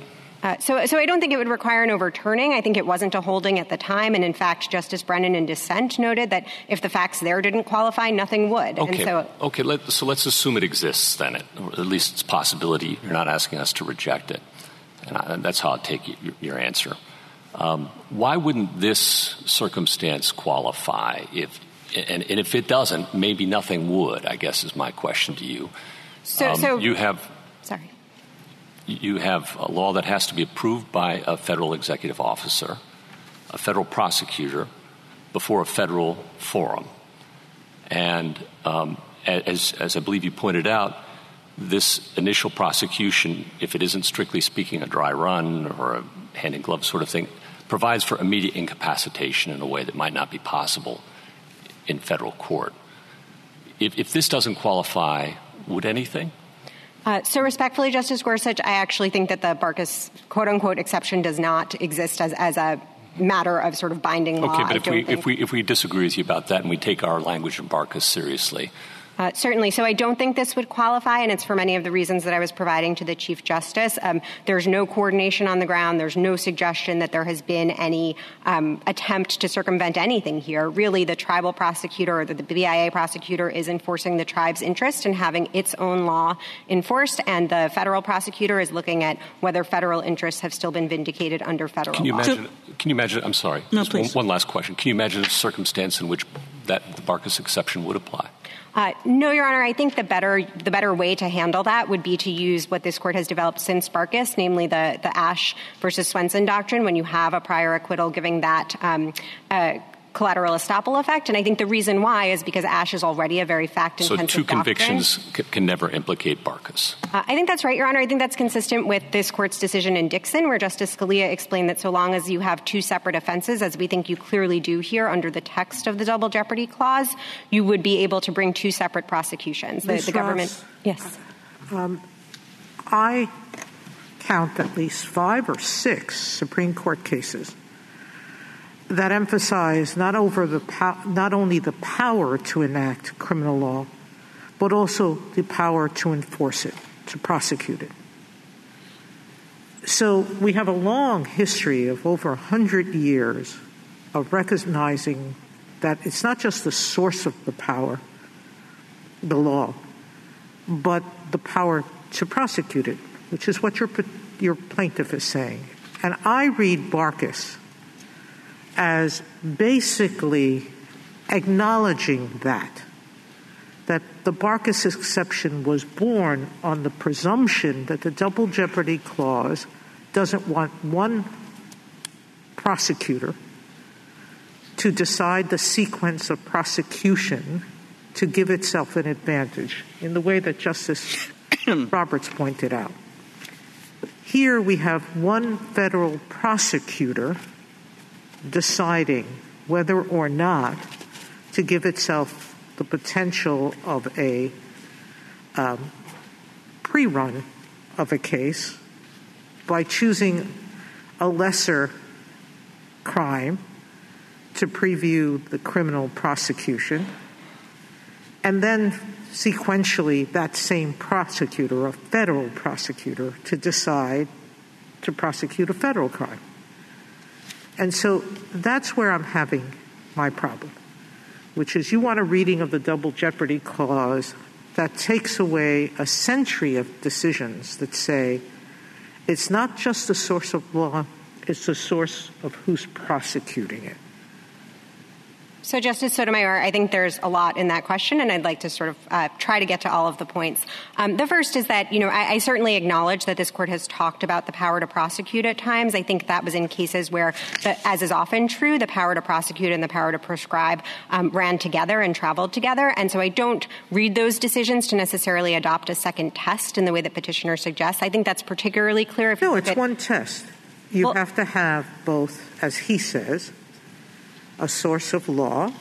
So I don't think it would require an overturning. I think it wasn't a holding at the time. And in fact, Justice Brennan in dissent noted that if the facts there didn't qualify, nothing would. Okay. And so let's assume it exists then, or at least it's a possibility. You're not asking us to reject it. And that's how I'll take your answer. Why wouldn't this circumstance qualify? If it doesn't, maybe nothing would, I guess, is my question to you. You have a law that has to be approved by a federal executive officer, a federal prosecutor, before a federal forum. And as I believe you pointed out, this initial prosecution, if it isn't strictly speaking a dry run or a hand-in-glove sort of thing, provides for immediate incapacitation in a way that might not be possible in federal court. If this doesn't qualify, would anything? So respectfully, Justice Gorsuch, I actually think that the Barkas quote-unquote exception does not exist as a matter of sort of binding law. Okay, but if we disagree with you about that and we take our language of Barkas seriously. Certainly. So I don't think this would qualify, and it's for many of the reasons that I was providing to the Chief Justice. There's no coordination on the ground. There's no suggestion that there has been any attempt to circumvent anything here. Really, the tribal prosecutor or the BIA prosecutor is enforcing the tribe's interest in having its own law enforced, and the federal prosecutor is looking at whether federal interests have still been vindicated under federal law. Can you imagine? I'm sorry. No, please. One last question. Can you imagine a circumstance in which the Barkas exception would apply? No, Your Honor. I think the better way to handle that would be to use what this court has developed since Barkas, namely the Ash versus Swenson doctrine, when you have a prior acquittal giving that collateral estoppel effect. And I think the reason why is because Ash is already a very fact-intensive doctrine. So two convictions can never implicate Barkas. I think that's right, Your Honor. I think that's consistent with this court's decision in Dixon, where Justice Scalia explained that so long as you have two separate offenses, as we think you clearly do here under the text of the double jeopardy clause, you would be able to bring two separate prosecutions. The government. Yes. I count at least 5 or 6 Supreme Court cases that emphasize not only the power to enact criminal law, but also the power to enforce it, to prosecute it. So we have a long history of over 100 years of recognizing that it's not just the source of the power, the law, but the power to prosecute it, which is what your plaintiff is saying. And I read Barkas as basically acknowledging that the Barkas exception was born on the presumption that the double jeopardy clause doesn't want one prosecutor to decide the sequence of prosecution to give itself an advantage in the way that Justice Roberts pointed out. Here we have one federal prosecutor deciding whether or not to give itself the potential of a pre-run of a case by choosing a lesser crime to preview the criminal prosecution, and then sequentially that same prosecutor, a federal prosecutor, to decide to prosecute a federal crime. And so that's where I'm having my problem, which is you want a reading of the double jeopardy clause that takes away a century of decisions that say it's not just the source of law, it's the source of who's prosecuting it. So, Justice Sotomayor, I think there's a lot in that question, and I'd like to sort of try to get to all of the points. The first is that, I certainly acknowledge that this court has talked about the power to prosecute at times. I think that was in cases where, as is often true, the power to prosecute and the power to prescribe ran together and traveled together. And so I don't read those decisions to necessarily adopt a second test in the way that petitioner suggests. I think that's particularly clear. If no, it's one test. You have to have both, as he says, a source of law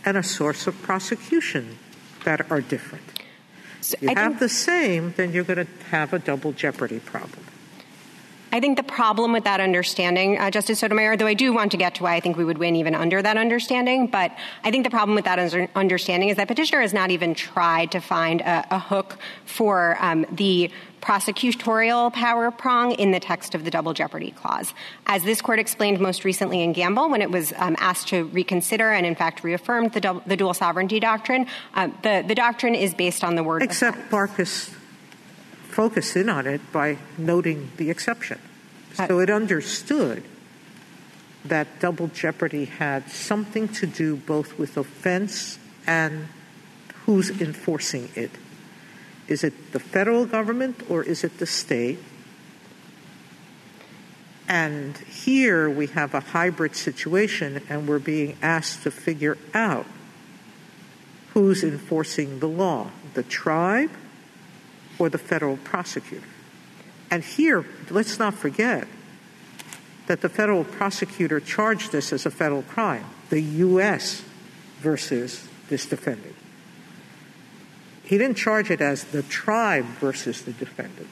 and a source of prosecution that are different. So you have the same, then you're going to have a double jeopardy problem. I think the problem with that understanding, Justice Sotomayor, though I do want to get to why I think we would win even under that understanding, but I think the problem with that understanding is that petitioner has not even tried to find a hook for the prosecutorial power prong in the text of the double jeopardy clause. As this court explained most recently in Gamble, when it was asked to reconsider and in fact reaffirmed the dual sovereignty doctrine, the doctrine is based on the word. Except Marcus focused in on it by noting the exception. So it understood that double jeopardy had something to do both with offense and who's enforcing it. Is it the federal government or is it the state? And here we have a hybrid situation, and we're being asked to figure out who's enforcing the law, the tribe or the federal prosecutor. And here, let's not forget that the federal prosecutor charged this as a federal crime, the U.S. versus this defendant. He didn't charge it as the tribe versus the defendant.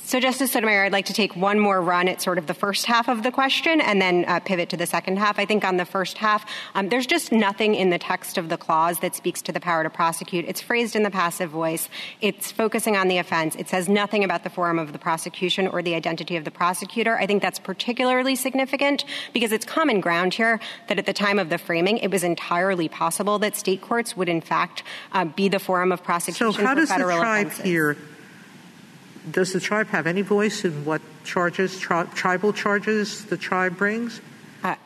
So, Justice Sotomayor, I'd like to take one more run at sort of the first half of the question and then pivot to the second half. I think on the first half, there's just nothing in the text of the clause that speaks to the power to prosecute. It's phrased in the passive voice. It's focusing on the offense. It says nothing about the forum of the prosecution or the identity of the prosecutor. I think that's particularly significant because it's common ground here that at the time of the framing, it was entirely possible that state courts would, in fact, be the forum of prosecution for federal offenses. So how does the tribe offenses. Here does the tribe have any voice in what charges, tribal charges the tribe brings?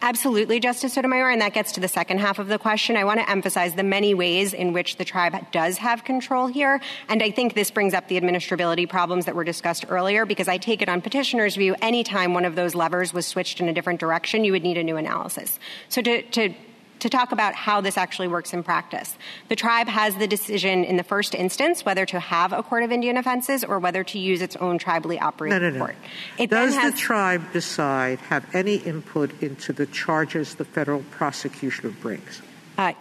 Absolutely, Justice Sotomayor, and that gets to the second half of the question. I want to emphasize the many ways in which the tribe does have control here, and I think this brings up the administrability problems that were discussed earlier, because I take it on petitioner's view, any time one of those levers was switched in a different direction, you would need a new analysis. So to talk about how this actually works in practice. The tribe has the decision in the first instance whether to have a court of Indian offenses or whether to use its own tribally operated court. Does the tribe decide, have any input into the charges the federal prosecution brings?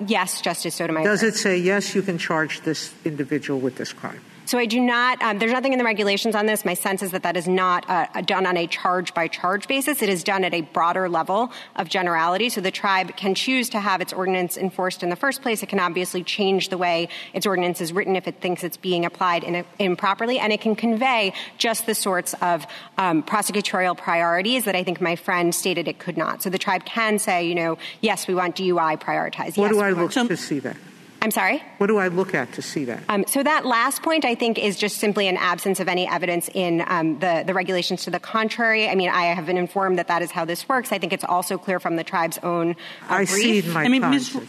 Yes, Justice Sotomayor. Does it say, yes, you can charge this individual with this crime? So I do not there's nothing in the regulations on this. My sense is that is not done on a charge-by-charge basis. It is done at a broader level of generality. So the tribe can choose to have its ordinance enforced in the first place. It can obviously change the way its ordinance is written if it thinks it's being applied improperly. And it can convey just the sorts of prosecutorial priorities that I think my friend stated it could not. So the tribe can say, yes, we want DUI prioritized. What do I look to see that? I'm sorry? What do I look at to see that? So that last point, I think, is just simply an absence of any evidence in the regulations to the contrary. I mean, I have been informed that is how this works. I think it's also clear from the tribe's own brief.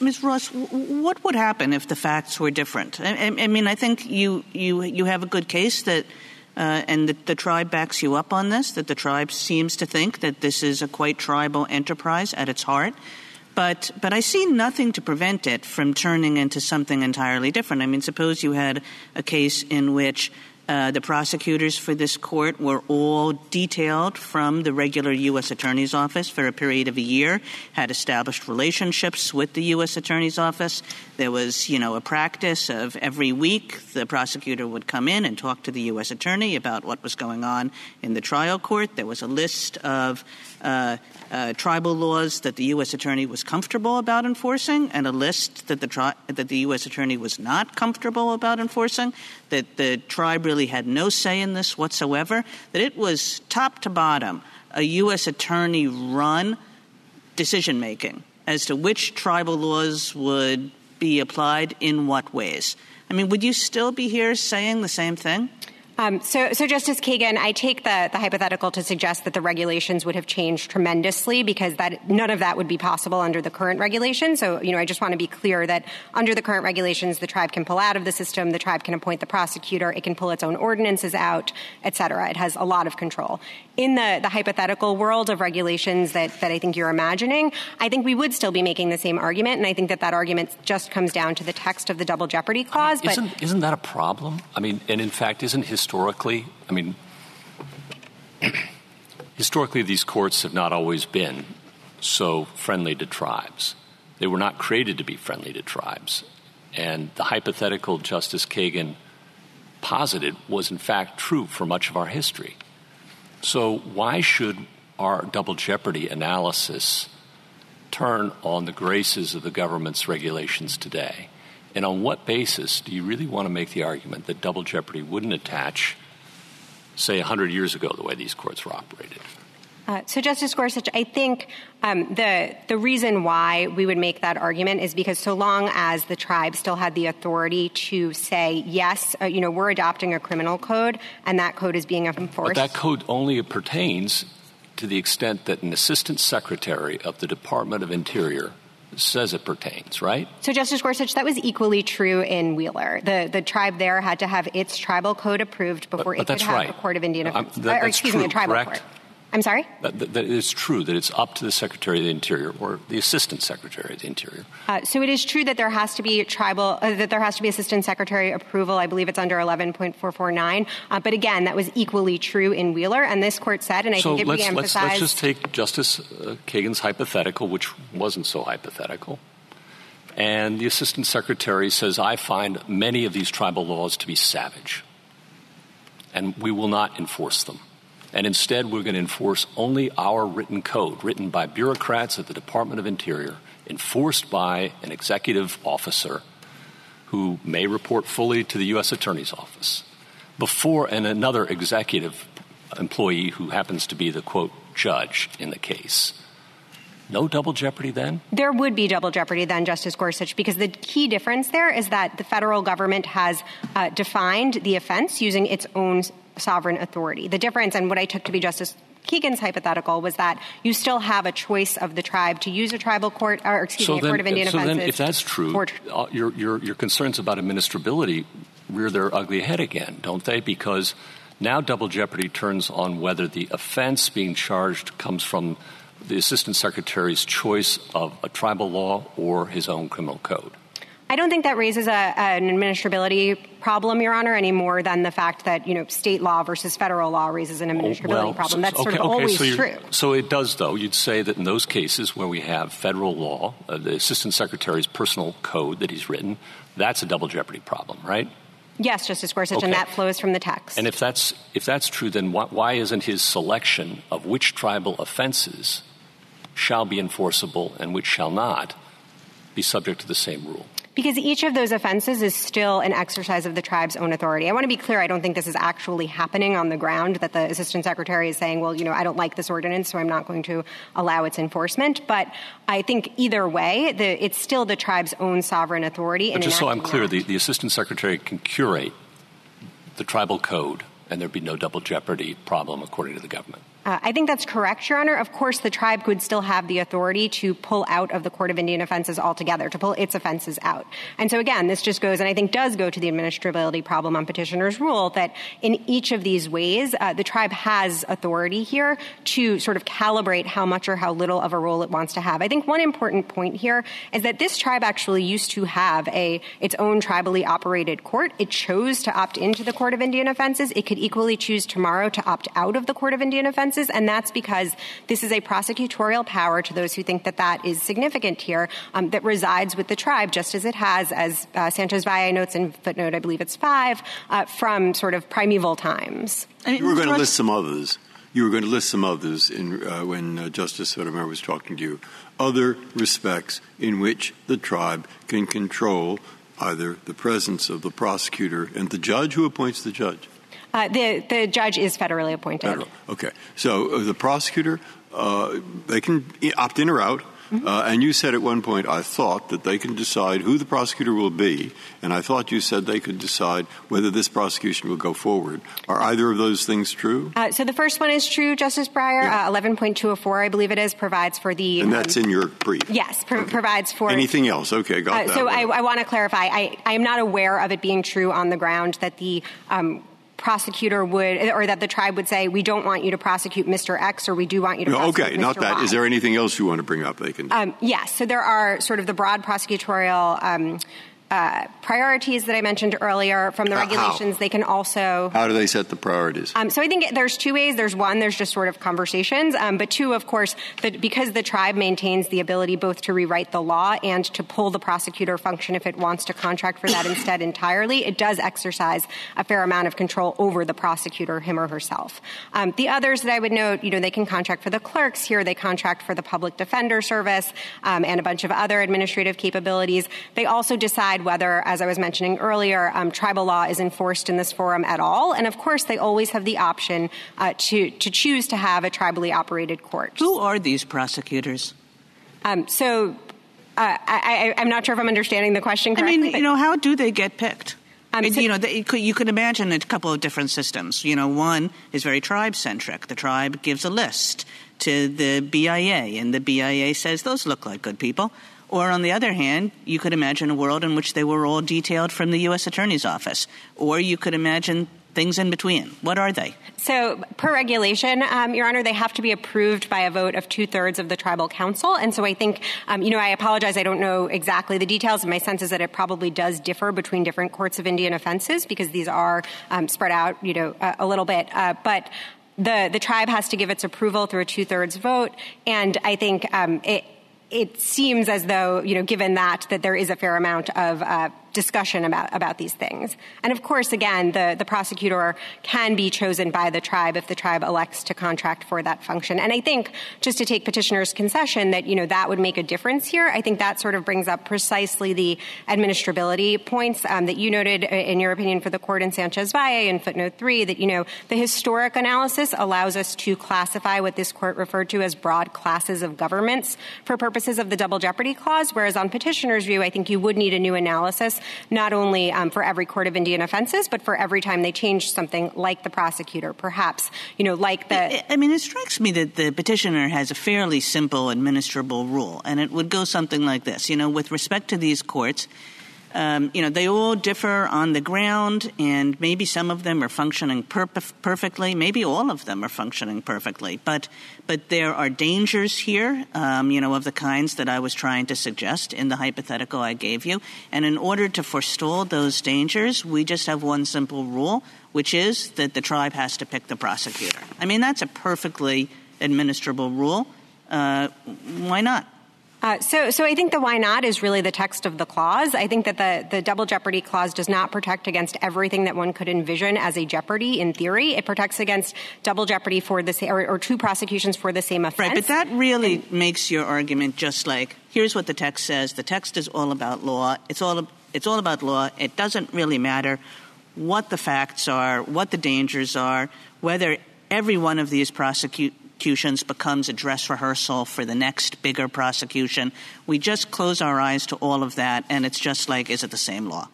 Ms. Ross, what would happen if the facts were different? I mean, I think you have a good case that and the tribe backs you up on this, that the tribe seems to think that this is a quite tribal enterprise at its heart. But I see nothing to prevent it from turning into something entirely different. I mean, suppose you had a case in which the prosecutors for this court were all detailed from the regular U.S. Attorney's Office for a period of a year, had established relationships with the U.S. Attorney's Office. There was, a practice of every week the prosecutor would come in and talk to the U.S. Attorney about what was going on in the trial court. There was a list of tribal laws that the U.S. Attorney was comfortable about enforcing and a list that the U.S. Attorney was not comfortable about enforcing, that the tribe really had no say in this whatsoever, that it was top to bottom a U.S. Attorney-run decision-making as to which tribal laws would be applied in what ways. I mean, would you still be here saying the same thing? So Justice Kagan, I take the hypothetical to suggest that the regulations would have changed tremendously because none of that would be possible under the current regulations. So, I just want to be clear that under the current regulations, the tribe can pull out of the system, the tribe can appoint the prosecutor, it can pull its own ordinances out, et cetera. It has a lot of control. In the hypothetical world of regulations that I think you're imagining, I think we would still be making the same argument, and I think that argument just comes down to the text of the double jeopardy clause. Isn't that a problem? And in fact, isn't historically, historically these courts have not always been so friendly to tribes. They were not created to be friendly to tribes. And the hypothetical Justice Kagan posited was in fact true for much of our history. So why should our double jeopardy analysis turn on the graces of the government's regulations today? And on what basis do you really want to make the argument that double jeopardy wouldn't attach, say, 100 years ago, the way these courts were operated? So, Justice Gorsuch, I think the reason why we would make that argument is because so long as the tribe still had the authority to say, yes, we're adopting a criminal code, and that code is being enforced. But that code only pertains to the extent that an assistant secretary of the Department of Interior says it pertains, right? So, Justice Gorsuch, that was equally true in Wheeler. The tribe there had to have its tribal code approved before it could have a Court of Indian Affairs. A tribal court. I'm sorry? That it's true that it's up to the Secretary of the Interior or the Assistant Secretary of the Interior. So it is true that there has to be Assistant Secretary approval. I believe it's under 11.449. But again, that was equally true in Wheeler. And this court said, and I think it re-emphasized. Let's just take Justice Kagan's hypothetical, which wasn't so hypothetical. And the Assistant Secretary says, I find many of these tribal laws to be savage, and we will not enforce them. And instead, we're going to enforce only our written code, written by bureaucrats at the Department of Interior, enforced by an executive officer who may report fully to the U.S. Attorney's Office, and another executive employee who happens to be the, quote, judge in the case. No double jeopardy then? There would be double jeopardy then, Justice Gorsuch, because the key difference there is that the federal government has defined the offense using its own sovereign authority. The difference, and what I took to be Justice Kagan's hypothetical, was that you still have a choice of the tribe to use a tribal court, a Court of Indian Offenses. So then, if that's true, your concerns about administrability rear their ugly head again, don't they? Because now double jeopardy turns on whether the offense being charged comes from the Assistant Secretary's choice of a tribal law or his own criminal code. I don't think that raises an administrability problem, Your Honor, any more than the fact that, state law versus federal law raises an administrability problem. That's always true. So it does, though. You'd say that in those cases where we have federal law, the Assistant Secretary's personal code that he's written, that's a double jeopardy problem, right? Yes, Justice Gorsuch, and that flows from the text. And if that's true, then why isn't his selection of which tribal offenses shall be enforceable and which shall not be subject to the same rule? Because each of those offenses is still an exercise of the tribe's own authority. I want to be clear, I don't think this is actually happening on the ground, that the Assistant Secretary is saying, well, I don't like this ordinance, so I'm not going to allow its enforcement. But I think either way, it's still the tribe's own sovereign authority. But just so I'm clear, the Assistant Secretary can curate the tribal code and there'd be no double jeopardy problem according to the government. I think that's correct, Your Honor. Of course, the tribe could still have the authority to pull out of the Court of Indian Offenses altogether, to pull its offenses out. And so, again, this just goes, and I think does go to the administrability problem on petitioner's rule, that in each of these ways, the tribe has authority here to sort of calibrate how much or how little of a role it wants to have. I think one important point here is that this tribe actually used to have its own tribally operated court. It chose to opt into the Court of Indian Offenses. It could equally choose tomorrow to opt out of the Court of Indian Offenses. And that's because this is a prosecutorial power, to those who think that is significant here, that resides with the tribe, just as it has, as Sanchez-Valle notes in footnote, I believe it's 5, from sort of primeval times. You were going to list some others. When Justice Sotomayor was talking to you. Other respects in which the tribe can control either the presence of the prosecutor and the judge who appoints the judge. The judge is federally appointed. Federal. Okay. So the prosecutor, they can opt in or out, And you said at one point, I thought that they can decide who the prosecutor will be, and I thought you said they could decide whether this prosecution will go forward. Are either of those things true? So the first one is true, Justice Breyer. Yeah. 11.204, I believe it is, provides for the... And that's in your brief? Yes, provides for... Anything else? Okay, got that. So I want to clarify. I am not aware of it being true on the ground that the prosecutor would, or that the tribe would say, we don't want you to prosecute Mr. X, or we do want you to prosecute Okay, Mr. not that. Y. Is there anything else you want to bring up they can do? Yes. So there are sort of the broad prosecutorial priorities that I mentioned earlier from the regulations. How? They can also... How do they set the priorities? So I think there's two ways. There's one, there's just sort of conversations. But two, of course, because the tribe maintains the ability both to rewrite the law and to pull the prosecutor function if it wants to contract for that instead entirely, it does exercise a fair amount of control over the prosecutor, him or herself. The others that I would note, they can contract for the clerks. Here they contract for the public defender service and a bunch of other administrative capabilities. They also decide whether, as I was mentioning earlier, tribal law is enforced in this forum at all. And, of course, they always have the option to choose to have a tribally operated court. Who are these prosecutors? I'm not sure if I'm understanding the question correctly. I mean, how do they get picked? You could imagine a couple of different systems. One is very tribe-centric. The tribe gives a list to the BIA, and the BIA says, those look like good people. Or, on the other hand, you could imagine a world in which they were all detailed from the U.S. Attorney's Office. Or you could imagine things in between. What are they? So, per regulation, Your Honor, they have to be approved by a vote of 2/3 of the tribal council. And so I think, I apologize, I don't know exactly the details. My sense is that it probably does differ between different courts of Indian offenses because these are spread out, a little bit. But the tribe has to give its approval through a 2/3 vote. And I think it seems as though, given that there is a fair amount of discussion about these things. And, of course, again, the prosecutor can be chosen by the tribe if the tribe elects to contract for that function. And I think, just to take petitioner's concession, that, that would make a difference here. I think that sort of brings up precisely the administrability points that you noted in your opinion for the court in Sanchez Valle in footnote 3, that, the historic analysis allows us to classify what this court referred to as broad classes of governments for purposes of the double jeopardy clause, whereas on petitioner's view, I think you would need a new analysis not only for every court of Indian offenses, but for every time they change something like the prosecutor, perhaps, like the... It strikes me that the petitioner has a fairly simple administrable rule, and it would go something like this. With respect to these courts, they all differ on the ground, and maybe some of them are functioning perfectly. Maybe all of them are functioning perfectly. But there are dangers here, of the kinds that I was trying to suggest in the hypothetical I gave you. And in order to forestall those dangers, we just have one simple rule, which is that the tribe has to pick the prosecutor. That's a perfectly administrable rule. Why not? So I think the why not is really the text of the clause. I think that the double jeopardy clause does not protect against everything that one could envision as a jeopardy in theory. It protects against double jeopardy for the same, or two prosecutions for the same offense. Right, but that really makes your argument just like, here's what the text says. The text is all about law. It's all about law. It doesn't really matter what the facts are, what the dangers are, whether every one of these prosecutions becomes a dress rehearsal for the next bigger prosecution. We just close our eyes to all of that, and it's just like, is it the same law?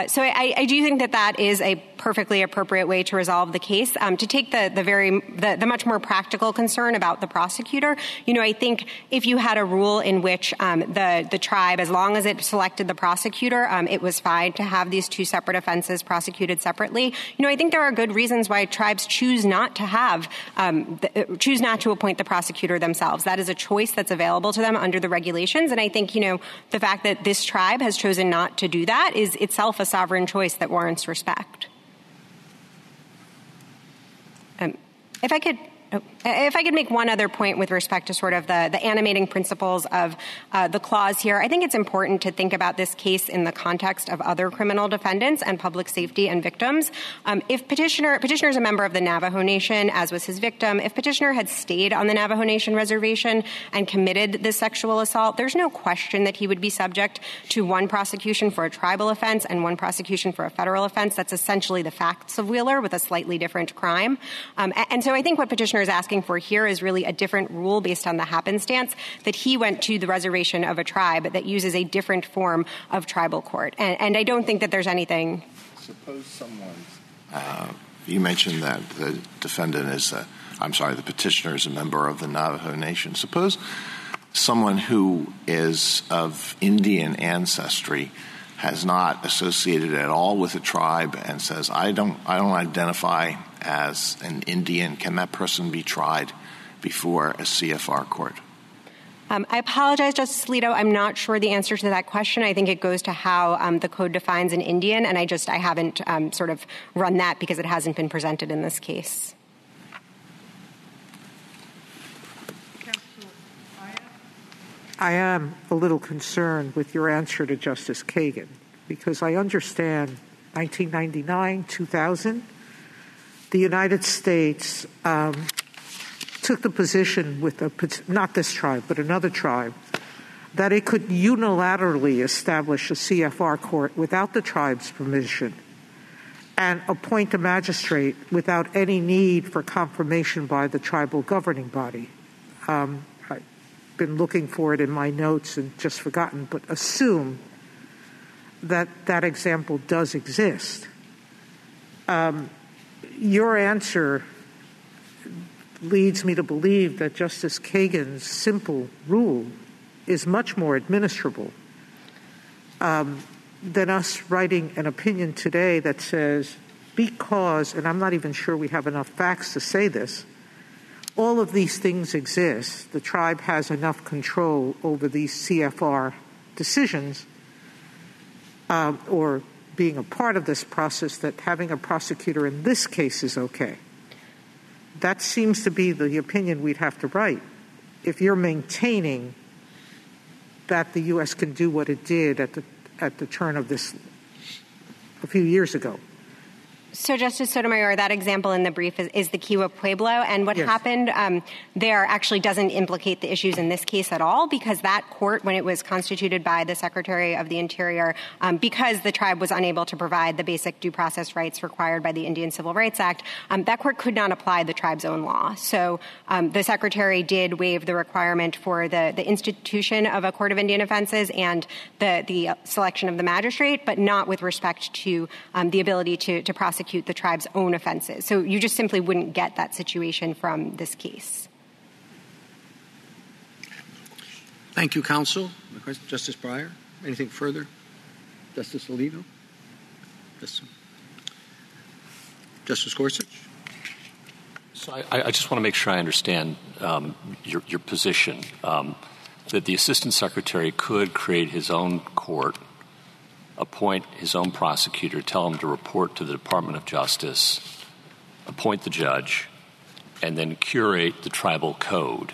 So I do think that is a perfectly appropriate way to resolve the case. To take the much more practical concern about the prosecutor, I think if you had a rule in which the tribe, as long as it selected the prosecutor, it was fine to have these two separate offenses prosecuted separately. I think there are good reasons why tribes choose not to appoint the prosecutor themselves. That is a choice that's available to them under the regulations. And I think, the fact that this tribe has chosen not to do that is itself a sovereign choice that warrants respect. If I could make one other point with respect to sort of the animating principles of the clause here, I think it's important to think about this case in the context of other criminal defendants and public safety and victims. If petitioner is a member of the Navajo Nation, as was his victim, if petitioner had stayed on the Navajo Nation reservation and committed this sexual assault, there's no question that he would be subject to one prosecution for a tribal offense and one prosecution for a federal offense. That's essentially the facts of Wheeler with a slightly different crime. And so I think what petitioner is asking for here is really a different rule based on the happenstance that he went to the reservation of a tribe that uses a different form of tribal court. And I don't think that there's anything. Suppose someone, you mentioned that the defendant is, the petitioner is a member of the Navajo Nation. Suppose someone who is of Indian ancestry has not associated at all with a tribe and says, I don't identify as an Indian. Can that person be tried before a CFR court? I apologize, Justice Alito. I'm not sure the answer to that question. I think it goes to how the code defines an Indian, and I haven't sort of run that because it hasn't been presented in this case. I am a little concerned with your answer to Justice Kagan, because I understand 1999, 2000, the United States took the position with not this tribe, but another tribe, that it could unilaterally establish a CFR court without the tribe's permission and appoint a magistrate without any need for confirmation by the tribal governing body. I've been looking for it in my notes and just forgotten, but assume that that example does exist. Your answer leads me to believe that Justice Kagan's simple rule is much more administrable than us writing an opinion today that says, because, and I'm not even sure we have enough facts to say this, all of these things exist. The tribe has enough control over these CFR decisions or being a part of this process that having a prosecutor in this case is okay. That seems to be the opinion we'd have to write. If you're maintaining that the U.S. can do what it did at the turn of this a few years ago. So, Justice Sotomayor, that example in the brief is the Kiowa Pueblo, and what happened there actually doesn't implicate the issues in this case at all, because that court, when it was constituted by the Secretary of the Interior, because the tribe was unable to provide the basic due process rights required by the Indian Civil Rights Act, that court could not apply the tribe's own law. So the Secretary did waive the requirement for the institution of a court of Indian offenses and the selection of the magistrate, but not with respect to the ability to prosecute the tribe's own offenses. So you just simply wouldn't get that situation from this case. Thank you, counsel. Justice Breyer, anything further? Justice Alito? Justice Gorsuch? So I just want to make sure I understand your position, that the Assistant Secretary could create his own court, appoint his own prosecutor, tell him to report to the Department of Justice, appoint the judge, and then curate the tribal code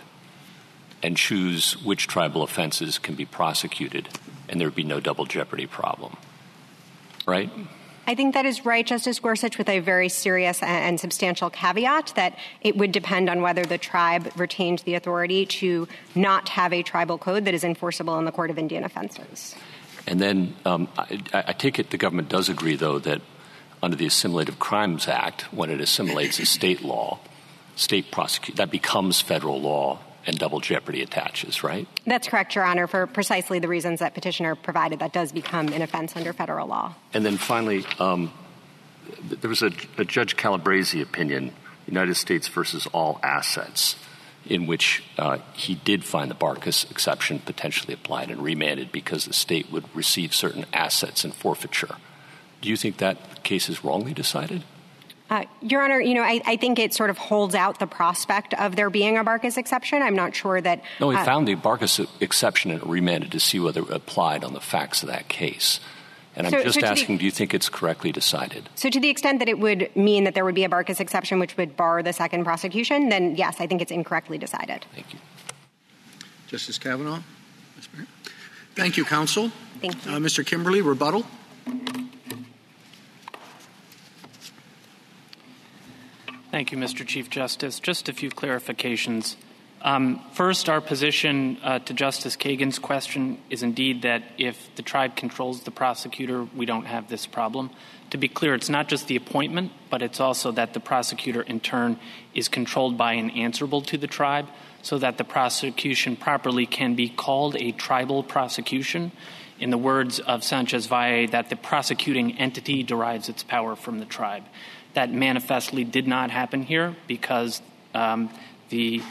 and choose which tribal offenses can be prosecuted, and there would be no double jeopardy problem. Right? I think that is right, Justice Gorsuch, with a very serious and substantial caveat that it would depend on whether the tribe retained the authority to not have a tribal code that is enforceable in the Court of Indian Offenses. And then I take it the government does agree, though, that under the Assimilative Crimes Act, when it assimilates a state law, that becomes federal law and double jeopardy attaches, right? That's correct, Your Honor, for precisely the reasons that petitioner provided. That does become an offense under federal law. And then finally, there was a Judge Calabresi opinion, United States versus all assets, in which he did find the Barkas exception potentially applied and remanded because the state would receive certain assets in forfeiture. Do you think that case is wrongly decided? Your Honor, I think it sort of holds out the prospect of there being a Barkas exception. I'm not sure that... No, he found the Barkas exception and remanded to see whether it applied on the facts of that case. And I'm just asking, do you think it's correctly decided? So to the extent that it would mean that there would be a Barkas exception which would bar the second prosecution, then yes, I think it's incorrectly decided. Thank you. Justice Kavanaugh? Thank you, counsel. Thank you. Mr. Kimberly, rebuttal. Thank you, Mr. Chief Justice. Just a few clarifications. First, our position to Justice Kagan's question is indeed that if the tribe controls the prosecutor, we don't have this problem. To be clear, it's not just the appointment, but it's also that the prosecutor in turn is controlled by and answerable to the tribe, so that the prosecution properly can be called a tribal prosecution. In the words of Sanchez Valle, that the prosecuting entity derives its power from the tribe. That manifestly did not happen here because the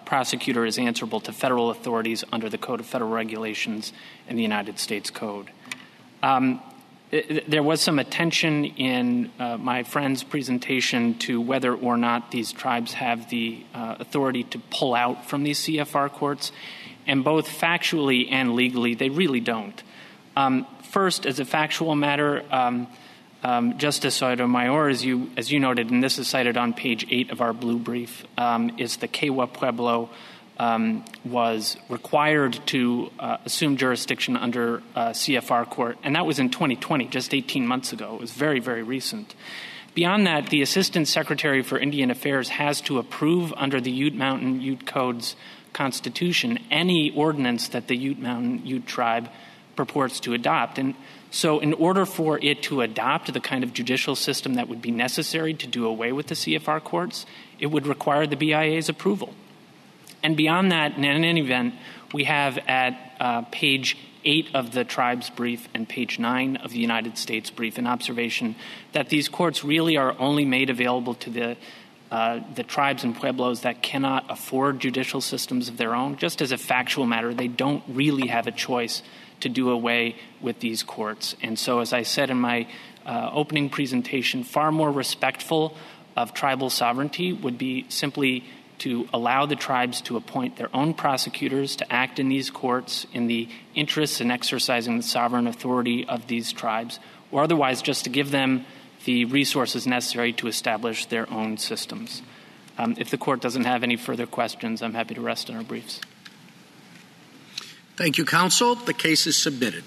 prosecutor is answerable to federal authorities under the Code of Federal Regulations and the United States Code. There was some attention in my friend's presentation to whether or not these tribes have the authority to pull out from these CFR courts, and both factually and legally, they really don't. First, as a factual matter, Justice Sotomayor, as you noted, and this is cited on page 8 of our blue brief, is the Kewah Pueblo was required to assume jurisdiction under CFR court, and that was in 2020, just 18 months ago. It was very, very recent. Beyond that, the Assistant Secretary for Indian Affairs has to approve under the Ute Mountain Ute Code's Constitution any ordinance that the Ute Mountain Ute Tribe purports to adopt. And so in order for it to adopt the kind of judicial system that would be necessary to do away with the CFR courts, it would require the BIA's approval. And beyond that, in any event, we have at page 8 of the tribe's brief and page 9 of the United States brief an observation that these courts really are only made available to the tribes and pueblos that cannot afford judicial systems of their own. Just as a factual matter, they don't really have a choice to do away with these courts. And so, as I said in my opening presentation, far more respectful of tribal sovereignty would be simply to allow the tribes to appoint their own prosecutors to act in these courts in the interests and exercising the sovereign authority of these tribes, or otherwise just to give them the resources necessary to establish their own systems. If the court doesn't have any further questions, I'm happy to rest on our briefs. Thank you, counsel. The case is submitted.